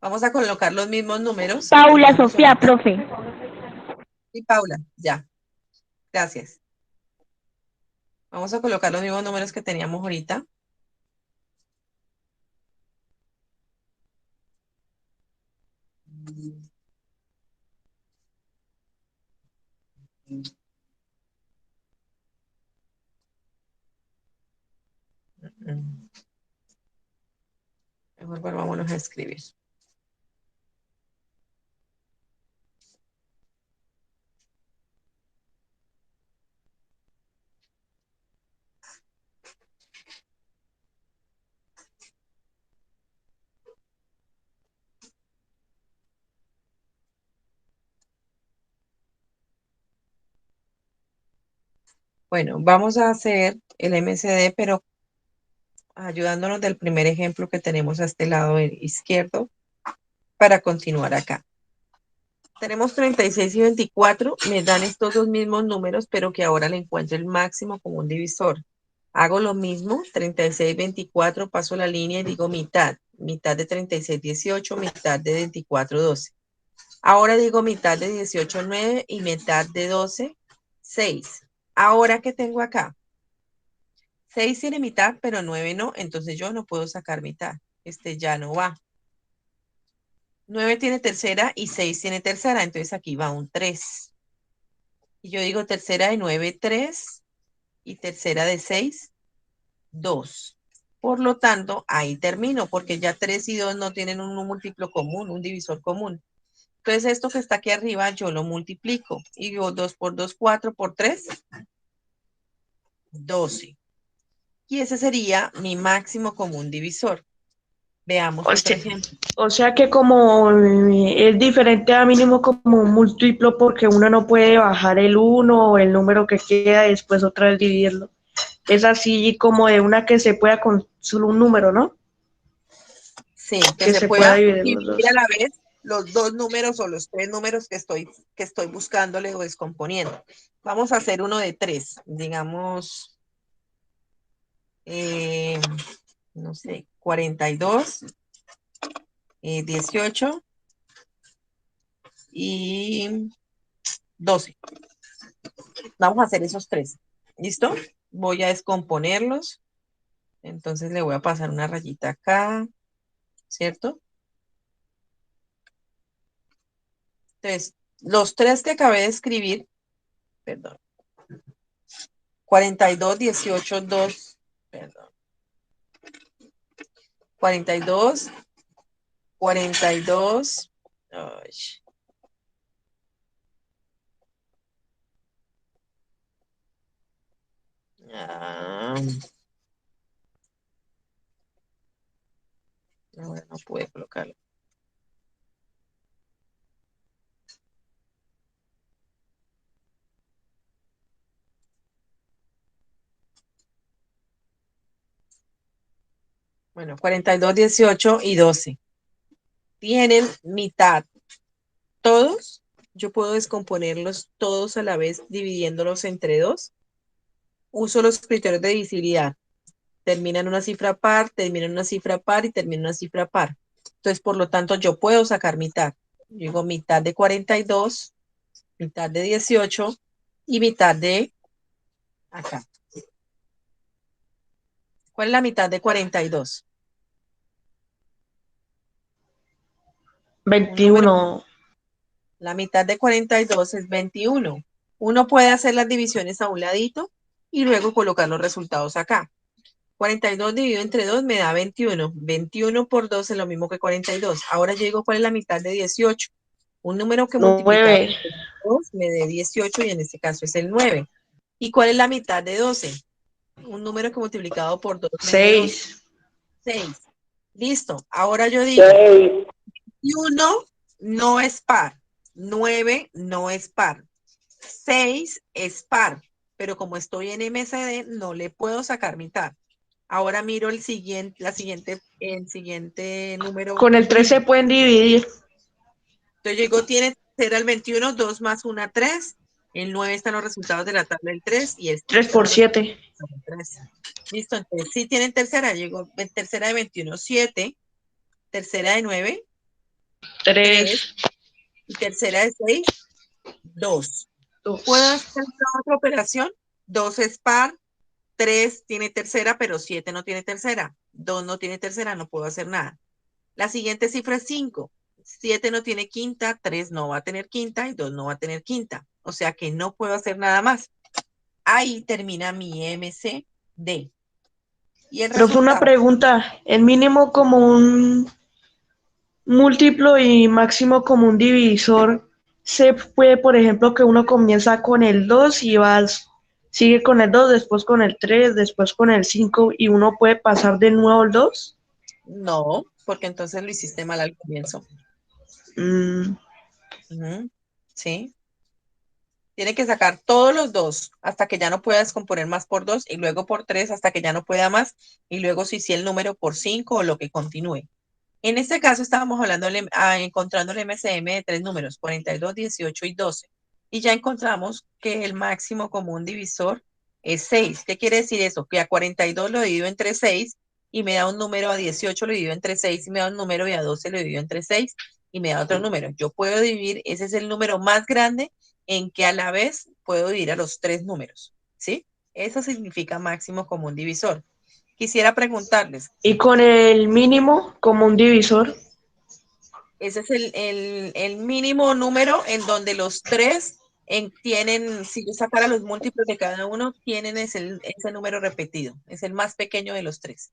Vamos a colocar los mismos números que Paula teníamos Sofía, ahorita. profe. Sí, Paula, ya. Gracias. Vamos a colocar los mismos números que teníamos ahorita. Mejor volvámonos a escribir. Bueno, vamos a hacer el MCD, pero ayudándonos del primer ejemplo que tenemos a este lado izquierdo para continuar acá. Tenemos 36 y 24, me dan estos dos mismos números, pero que ahora le encuentro el máximo común divisor. Hago lo mismo, 36, 24, paso la línea y digo mitad. Mitad de 36, 18, mitad de 24, 12. Ahora digo mitad de 18, 9 y mitad de 12, 6. Ahora, ¿qué tengo acá? 6 tiene mitad, pero 9 no, entonces yo no puedo sacar mitad. Este ya no va. 9 tiene tercera y 6 tiene tercera, entonces aquí va un 3. Y yo digo tercera de 9, 3 y tercera de 6, 2. Por lo tanto, ahí termino, porque ya 3 y 2 no tienen un múltiplo común, un divisor común. Entonces, esto que está aquí arriba, yo lo multiplico. Y digo 2 por 2, 4 por 3, 12. Y ese sería mi máximo común divisor. Veamos O otro sea, ejemplo. o sea que como es diferente a mínimo como un múltiplo porque uno no puede bajar el 1 o el número que queda y después otra vez dividirlo. Es así como de una que se pueda con solo un número, ¿no? Sí, que Que se se pueda pueda dividir los dividir a dos. la vez los dos números o los 3 números que estoy buscándole o descomponiendo. Vamos a hacer uno de 3, digamos, no sé, 42, 18 y 12. Vamos a hacer esos 3. ¿Listo? Voy a descomponerlos. Entonces le voy a pasar una rayita acá, ¿cierto? Entonces, los 3 que acabé de escribir, perdón, 42, 18, 2, perdón, 42, 42, ay, ah, no pude colocarlo. Bueno, 42, 18 y 12. Tienen mitad. Todos, yo puedo descomponerlos todos a la vez dividiéndolos entre 2. Uso los criterios de divisibilidad. Termina en una cifra par, termina en una cifra par y termina en una cifra par. Entonces, por lo tanto, yo puedo sacar mitad. Digo mitad de 42, mitad de 18 y mitad de acá. ¿Cuál es la mitad de 42? Un número. 21. La mitad de 42 es 21. Uno puede hacer las divisiones a un ladito y luego colocar los resultados acá. 42 dividido entre 2 me da 21. 21 por 2 es lo mismo que 42. Ahora yo digo, ¿cuál es la mitad de 18? Un número que multiplicado 9. por 2 me dé 18 y en este caso es el 9. ¿Y cuál es la mitad de 12? Un número que multiplicado por 2 me dé 12. 6. 6. Listo. Ahora yo digo, 6, 1 no es par, 9 no es par, 6 es par, pero como estoy en MCD no le puedo sacar mitad. Ahora miro el siguiente número. Con el 3 se pueden dividir. Entonces yo digo, tiene tercera el 21, 2 más 1, 3. El 9 están los resultados de la tabla del 3 y el 3 por 7. 3. Listo, entonces sí tienen tercera. Llego tercera de 21, 7. Tercera de 9, 3. 3. Y tercera de 6, 2. ¿Puedo hacer otra operación? 2 es par, 3 tiene tercera, pero 7 no tiene tercera. 2 no tiene tercera, no puedo hacer nada. La siguiente cifra es 5. 7 no tiene quinta, 3 no va a tener quinta y 2 no va a tener quinta. O sea que no puedo hacer nada más. Ahí termina mi MCD. Y el Pero fue una resultado, pregunta. El mínimo como un múltiplo y máximo como un divisor. Se puede, por ejemplo, que uno comienza con el 2 y sigue con el 2, después con el 3, después con el 5 y uno puede pasar de nuevo al 2. no, porque entonces lo hiciste mal al comienzo. Sí. Tiene que sacar todos los 2 hasta que ya no pueda descomponer más por 2 y luego por 3 hasta que ya no pueda más y luego si el número por 5 o lo que continúe. En este caso estábamos hablando, encontrando el MCM de 3 números, 42, 18 y 12. Y ya encontramos que el máximo común divisor es 6. ¿Qué quiere decir eso? Que a 42 lo divido entre 6 y me da un número, a 18 lo divido entre 6 y me da un número, y a 12 lo divido entre 6 y me da otro número. Yo puedo dividir, ese es el número más grande en que a la vez puedo dividir a los 3 números, ¿sí? Eso significa máximo común divisor. Quisiera preguntarles, Y con el mínimo como un divisor. ese es el mínimo número en donde los 3 tienen, si yo sacara los múltiplos de cada uno, tienen ese número repetido. Es el más pequeño de los 3.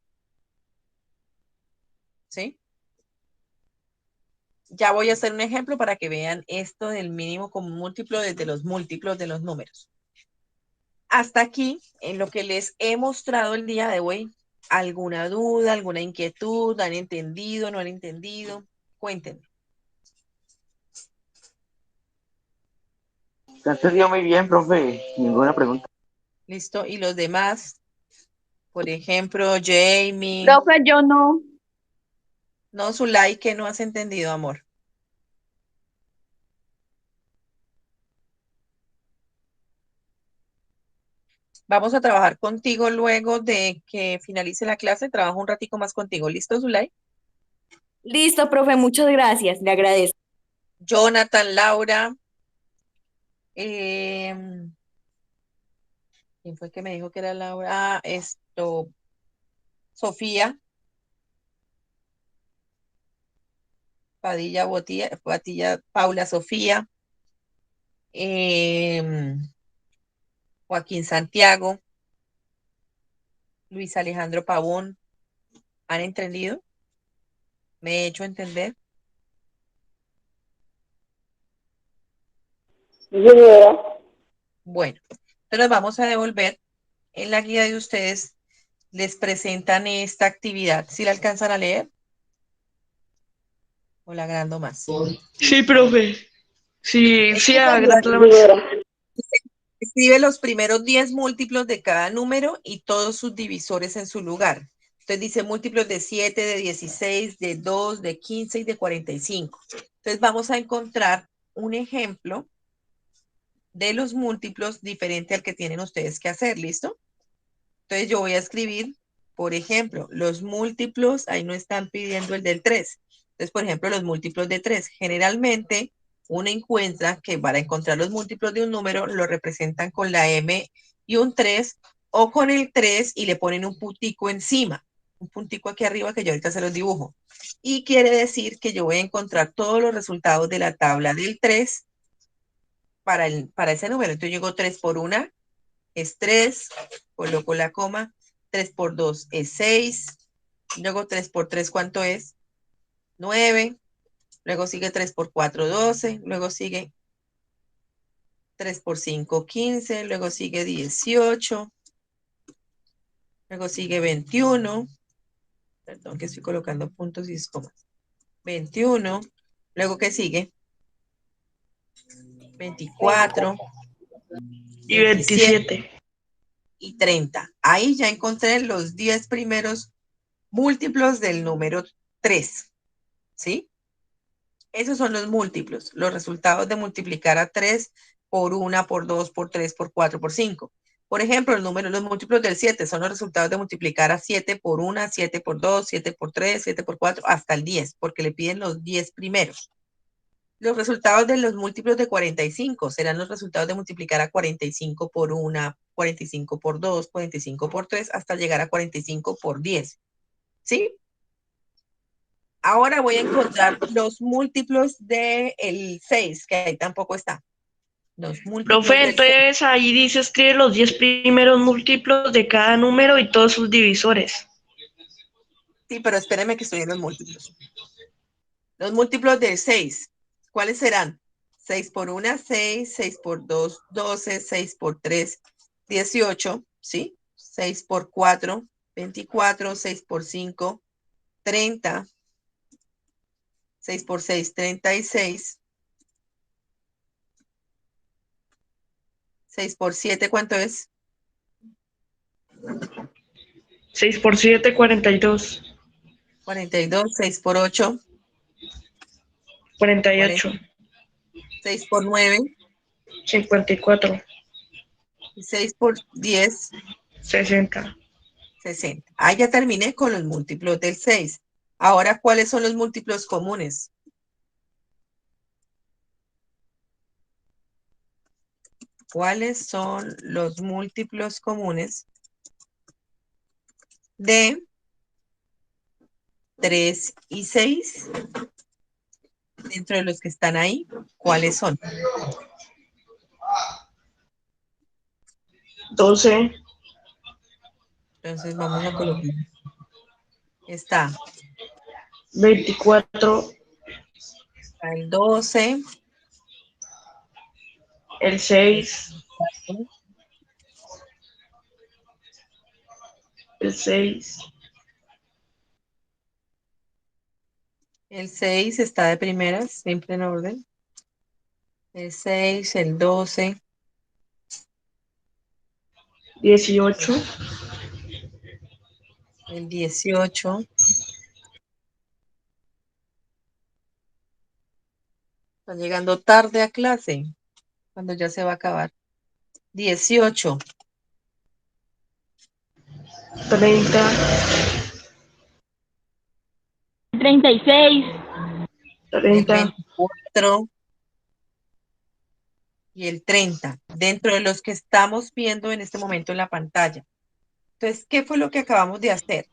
¿sí? Ya voy a hacer un ejemplo para que vean esto del mínimo común múltiplo desde los múltiplos de los números. Hasta aquí, en lo que les he mostrado el día de hoy, ¿alguna duda, alguna inquietud? ¿Han entendido, no han entendido? Cuéntenme. Se ha entendido muy bien, profe. Ninguna pregunta. ¿Listo? ¿Y los demás? Por ejemplo, Jamie. Profe, yo no. No, Zulay, ¿qué no has entendido, amor? Vamos a trabajar contigo luego de que finalice la clase. Trabajo un ratico más contigo. ¿Listo, Zulay? Listo, profe, muchas gracias. Le agradezco. Jonathan, Laura. ¿Quién fue que me dijo que era Laura? Ah, Sofía. Padilla, Paula Sofía. Joaquín Santiago. Luis Alejandro Pavón. ¿Han entendido? ¿Me he hecho entender? Sí, señora. Bueno, entonces vamos a devolver. En la guía de ustedes les presentan esta actividad. ¿Sí la alcanzan a leer? ¿O la agrando más? Sí, profe. Sí, Esta sí, es agranda Sí, la más. señora. Escribe los primeros 10 múltiplos de cada número y todos sus divisores en su lugar. Entonces dice múltiplos de 7, de 16, de 2, de 15 y de 45. Entonces vamos a encontrar un ejemplo de los múltiplos diferente al que tienen ustedes que hacer, ¿listo? Entonces yo voy a escribir, por ejemplo, los múltiplos, ahí no están pidiendo el del 3. Entonces, por ejemplo, los múltiplos de 3. Generalmente uno encuentra que para encontrar los múltiplos de un número lo representan con la M y un 3 o con el 3 y le ponen un puntico encima, un puntico aquí arriba que yo ahorita se los dibujo. Y quiere decir que yo voy a encontrar todos los resultados de la tabla del 3 para ese número. Entonces yo digo 3 por 1 es 3, coloco la coma, 3 por 2 es 6, luego 3 por 3, ¿cuánto es? 9, luego sigue 3 por 4, 12, luego sigue 3 por 5, 15, luego sigue 18, luego sigue 21, perdón que estoy colocando puntos y comas, 21, luego ¿qué sigue? 24, Y 27 27. y 30. Ahí ya encontré los 10 primeros múltiplos del número 3, ¿sí? Esos son los múltiplos, los resultados de multiplicar a 3 por 1, por 2, por 3, por 4, por 5. Por ejemplo, los múltiplos del 7 son los resultados de multiplicar a 7 por 1, 7 por 2, 7 por 3, 7 por 4, hasta el 10, porque le piden los 10 primeros. Los resultados de los múltiplos de 45 serán los resultados de multiplicar a 45 por 1, 45 por 2, 45 por 3, hasta llegar a 45 por 10. ¿Sí? Ahora voy a encontrar los múltiplos del 6, que ahí tampoco está. Los múltiplos Profe, del 6. entonces ahí dice escribe los 10 primeros múltiplos de cada número y todos sus divisores. Sí, pero espérenme que estoy en los múltiplos. Los múltiplos del 6, ¿cuáles serán? 6 por 1, 6, 6 por 2, 12, 6 por 3, 18, ¿sí? 6 por 4, 24, 6 por 5, 30, 6 por 6, 36, 6 por 7, ¿cuánto es? 6 por 7, 42. 42, 6 por 8, 48. 6 por 9, 54. y 6 por 10, 60. 60. Ah, ya terminé con los múltiplos del 6. Ahora, ¿cuáles son los múltiplos comunes? ¿Cuáles son los múltiplos comunes de 3 y 6? Dentro de los que están ahí, ¿cuáles son? 12. Entonces vamos a colocar. Está 24, Está el 12, el 6, el 6, el 6 está de primeras, siempre en orden. El 6, el 12, 18, el 18. Están llegando tarde a clase, cuando ya se va a acabar. 18, 30, 36, el 30, 24 y el 30, dentro de los que estamos viendo en este momento en la pantalla. Entonces, ¿qué fue lo que acabamos de hacer?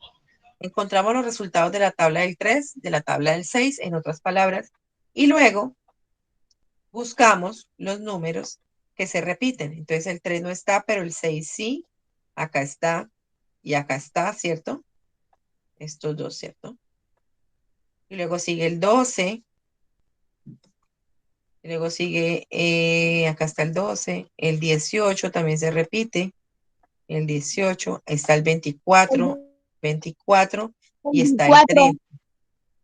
Encontramos los resultados de la tabla del 3, de la tabla del 6, en otras palabras, y luego buscamos los números que se repiten. Entonces, el 3 no está, pero el 6 sí. Acá está y acá está, ¿cierto? Estos dos, ¿cierto? Y luego sigue el 12. Y luego sigue, acá está el 12. El 18 también se repite. El 18. Está el 24. 24. Y está el 24, 30.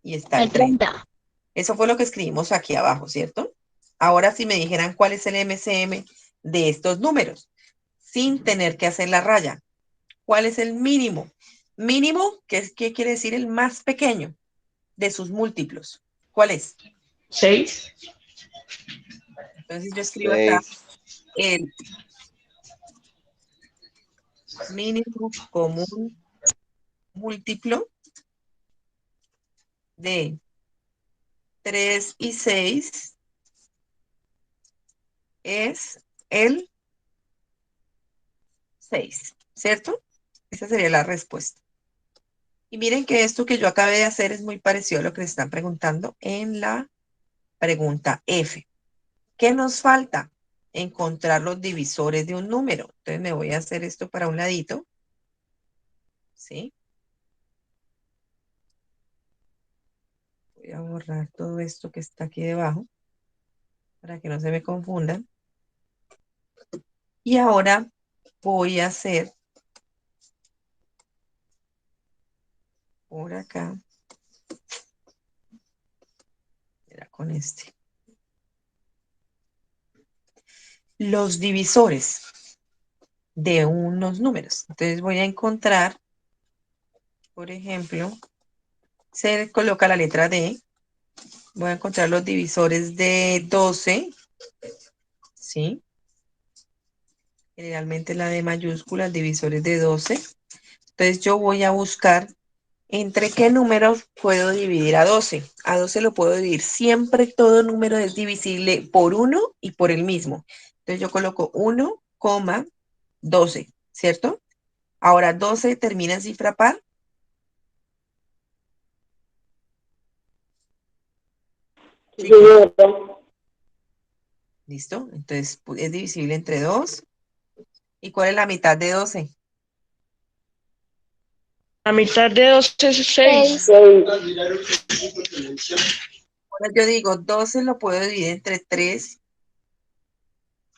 Y está el el 30. 30. Eso fue lo que escribimos aquí abajo, ¿cierto? Ahora si me dijeran cuál es el MCM de estos números, sin tener que hacer la raya. ¿Cuál es el mínimo? Mínimo, ¿qué quiere decir el más pequeño de sus múltiplos? ¿Cuál es? 6, Entonces yo escribo acá 6. el mínimo común múltiplo de 3 y 6 es el 6, ¿cierto? Esa sería la respuesta. Y miren que esto que yo acabé de hacer es muy parecido a lo que les están preguntando en la pregunta F. ¿Qué nos falta? Encontrar los divisores de un número. Entonces me voy a hacer esto para un ladito. ¿Sí? Voy a borrar todo esto que está aquí debajo para que no se me confundan. Y ahora voy a hacer por acá. Era con este. Los divisores de unos números. Entonces voy a encontrar, por ejemplo, se coloca la letra D. Voy a encontrar los divisores de 12, ¿sí? Generalmente la D mayúscula, divisores de 12. Entonces yo voy a buscar entre qué números puedo dividir a 12. A 12 lo puedo dividir. Siempre todo número es divisible por 1 y por el mismo. Entonces yo coloco 1,12, ¿cierto? Ahora 12 termina en cifra par. Sí, Chicos, señora. ¿listo? Entonces es divisible entre 2. ¿Y cuál es la mitad de 12? la mitad de 12 es 6, 6. Ahora yo digo 12 lo puedo dividir entre 3.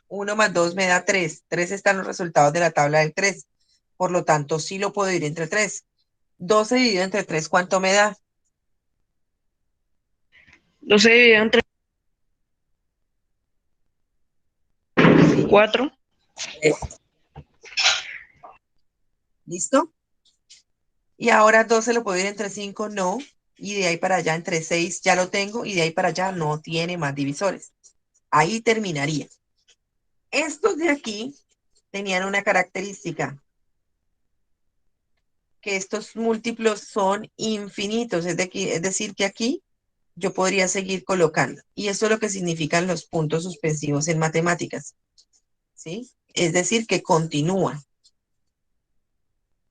1 más 2 me da 3. 3 están los resultados de la tabla del 3. Por lo tanto, sí lo puedo dividir entre 3. 12 dividido entre 3, ¿cuánto me da? 12 dividido entre Sí. 4, ¿Listo? Y ahora 12 lo puedo dividir entre 5, no. Y de ahí para allá entre 6 ya lo tengo. Y de ahí para allá no tiene más divisores. Ahí terminaría. Estos de aquí tenían una característica. Que estos múltiplos son infinitos. Es decir, que aquí yo podría seguir colocando. Y eso es lo que significan los puntos suspensivos en matemáticas. ¿Sí? Es decir, que continúa.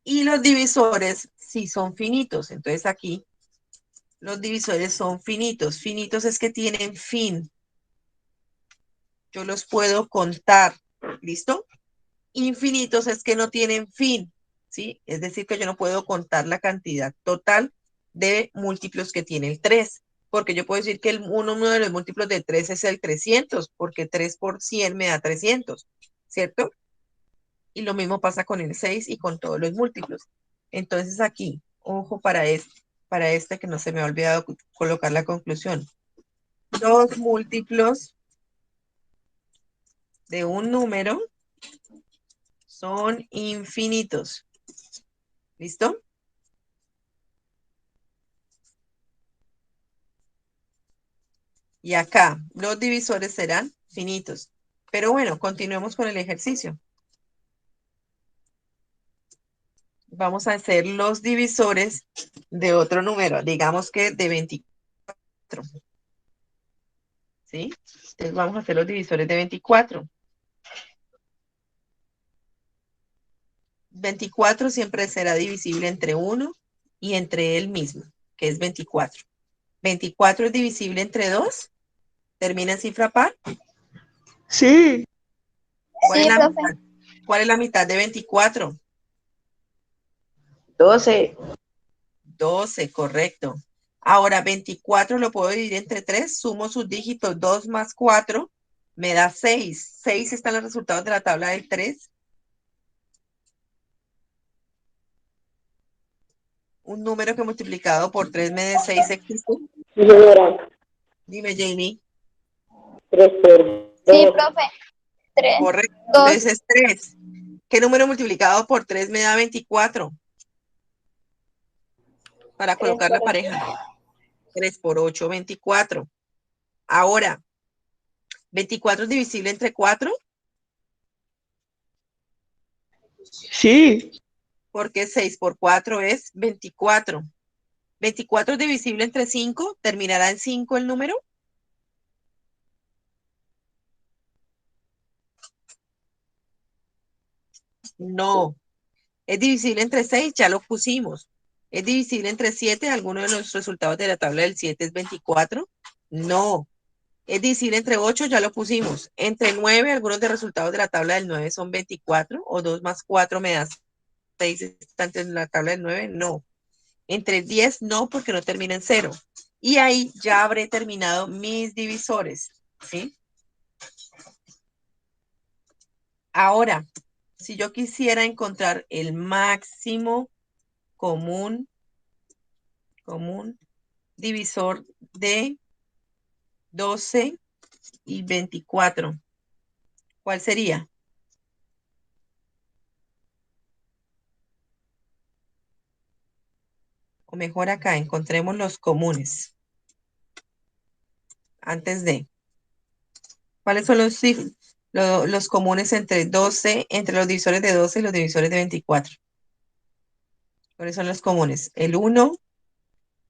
Y los divisores sí son finitos. Entonces aquí los divisores son finitos. Finitos es que tienen fin. Yo los puedo contar. ¿Listo? Infinitos es que no tienen fin. ¿Sí? Es decir, que yo no puedo contar la cantidad total de múltiplos que tiene el 3. Porque yo puedo decir que uno de los múltiplos de 3 es el 300, porque 3 por 100 me da 300, ¿cierto? Y lo mismo pasa con el 6 y con todos los múltiplos. Entonces aquí, ojo para este que no se me ha olvidado colocar la conclusión. Los múltiplos de un número son infinitos. ¿Listo? Y acá los divisores serán finitos. Pero bueno, continuemos con el ejercicio. Vamos a hacer los divisores de otro número, digamos que de 24. ¿Sí? Entonces vamos a hacer los divisores de 24. 24 siempre será divisible entre 1 y entre él mismo, que es 24. 24 es divisible entre 2. ¿Termina en cifra par? Sí. ¿Cuál es Sí, la profe. mitad? ¿Cuál es la mitad de 24? 12. 12, correcto. Ahora, 24 lo puedo dividir entre 3, sumo sus dígitos, 2 más 4, me da 6. 6 están los resultados de la tabla del 3. Un número que multiplicado por 3 me dé 6 existe. Dime, Jamie. 3 por 2. Sí, profe. 3. Correcto, 2. entonces es 3. ¿Qué número multiplicado por 3 me da 24? Para 3 colocar por la 8. pareja. 3 por 8, 24. Ahora, 24 es divisible entre 4. Sí. Porque 6 por 4 es 24. 24 es divisible entre 5. ¿Terminará en 5 el número? No. ¿Es divisible entre 6? Ya lo pusimos. ¿Es divisible entre 7? ¿Alguno de los resultados de la tabla del 7 es 24? No. ¿Es divisible entre 8? Ya lo pusimos. Entre 9, algunos de los resultados de la tabla del 9 son 24. O 2 más 4 me da 6. ¿Está en la tabla del 9? No. Entre 10 no, porque no termina en 0. Y ahí ya habré terminado mis divisores, ¿sí? Ahora, si yo quisiera encontrar el máximo común divisor de 12 y 24, ¿cuál sería? O mejor acá, encontremos los comunes. Antes de. ¿Cuáles son los comunes entre los divisores de 12 y los divisores de 24? ¿Cuáles son los comunes? El 1,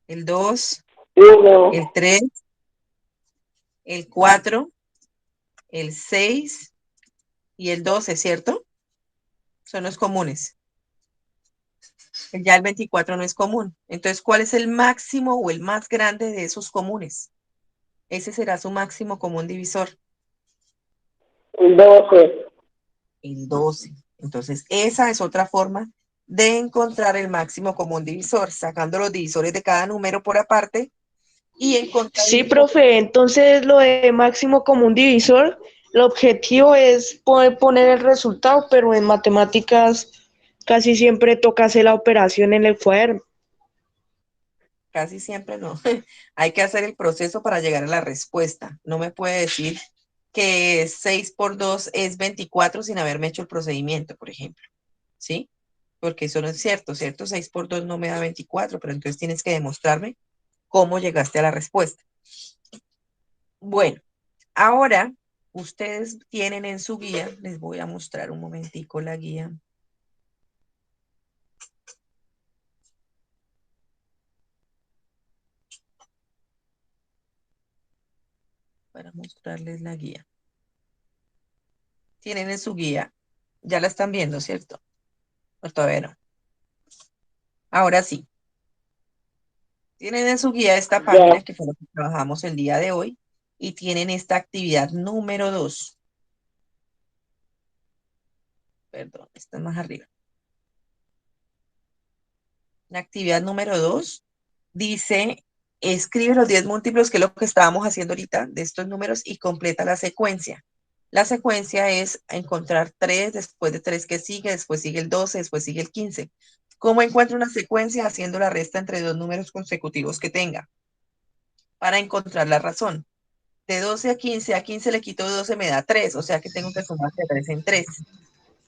el 2, el 3, el 4, el 6 y el 12, ¿cierto? Son los comunes. Ya el 24 no es común. Entonces, ¿cuál es el máximo o el más grande de esos comunes? Ese será su máximo común divisor. El 12. El 12. Entonces, esa es otra forma de encontrar el máximo común divisor, sacando los divisores de cada número por aparte y encontrar... Sí, profe. Entonces, lo de máximo común divisor, el objetivo es poder poner el resultado, pero en matemáticas casi siempre toca hacer la operación en el cuaderno. Casi siempre no. Hay que hacer el proceso para llegar a la respuesta. No me puede decir que 6 por 2 es 24 sin haberme hecho el procedimiento, por ejemplo. ¿Sí? Porque eso no es cierto, ¿cierto? 6 por 2 no me da 24, pero entonces tienes que demostrarme cómo llegaste a la respuesta. Bueno, ahora ustedes tienen en su guía, les voy a mostrar un momentico la guía. Para mostrarles la guía. Tienen en su guía, ya la están viendo, ¿cierto? O todavía no. Ahora sí. Tienen en su guía esta página que fue lo que trabajamos el día de hoy y tienen esta actividad número 2. Perdón, está más arriba. La actividad número 2 dice, escribe los 10 múltiplos, que es lo que estábamos haciendo ahorita, de estos números, y completa la secuencia. La secuencia es encontrar 3, después de 3 que sigue, después sigue el 12, después sigue el 15. ¿Cómo encuentro una secuencia? Haciendo la resta entre dos números consecutivos que tenga, para encontrar la razón. De 12 a 15 le quito 12, me da 3, o sea que tengo que sumar de 3 en 3.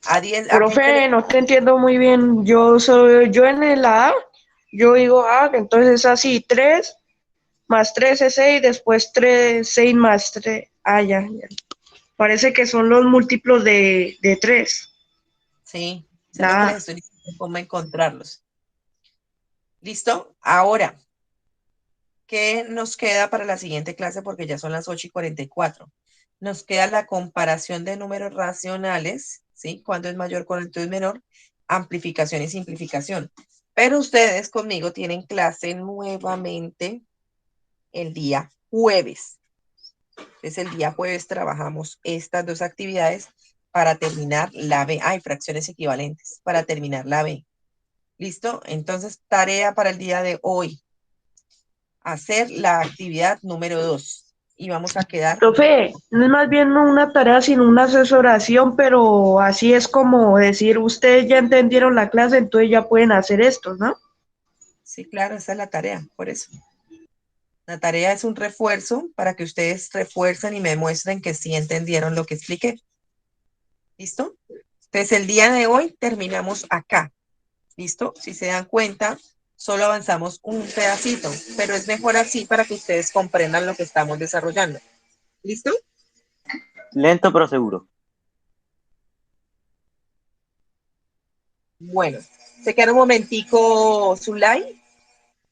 A 10, a 15 Profe, no te entiendo muy bien. Yo en el A, yo digo, entonces es así, 3 más 3 es 6, después 3, 6 más 3. Ya. Parece que son los múltiplos de 3. Sí, eso es lo que les estoy diciendo, cómo encontrarlos. ¿Listo? Ahora, ¿qué nos queda para la siguiente clase? Porque ya son las 8:44. Nos queda la comparación de números racionales, ¿sí? Cuánto es mayor, cuánto es menor, amplificación y simplificación. Pero ustedes conmigo tienen clase nuevamente el día jueves. Entonces, el día jueves trabajamos estas dos actividades para terminar la B. Fracciones equivalentes, para terminar la B. ¿Listo? Entonces, tarea para el día de hoy. Hacer la actividad número 2. Y vamos a quedar... Profe, no es más bien no una tarea, sino una asesoración, pero así es como decir, ustedes ya entendieron la clase, entonces ya pueden hacer esto, ¿no? Sí, claro, esa es la tarea, por eso. La tarea es un refuerzo para que ustedes refuercen y me muestren que sí entendieron lo que expliqué. ¿Listo? Entonces, el día de hoy terminamos acá. ¿Listo? Si se dan cuenta, solo avanzamos un pedacito, pero es mejor así para que ustedes comprendan lo que estamos desarrollando. ¿Listo? Lento pero seguro. Bueno, se queda un momentico su like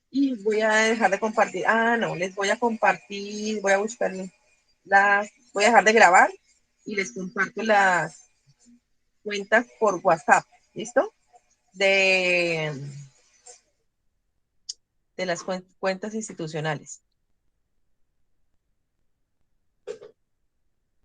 y voy a dejar de compartir. No, les voy a compartir, voy a buscar voy a dejar de grabar y les comparto las cuentas por WhatsApp. ¿Listo? De las cuentas institucionales.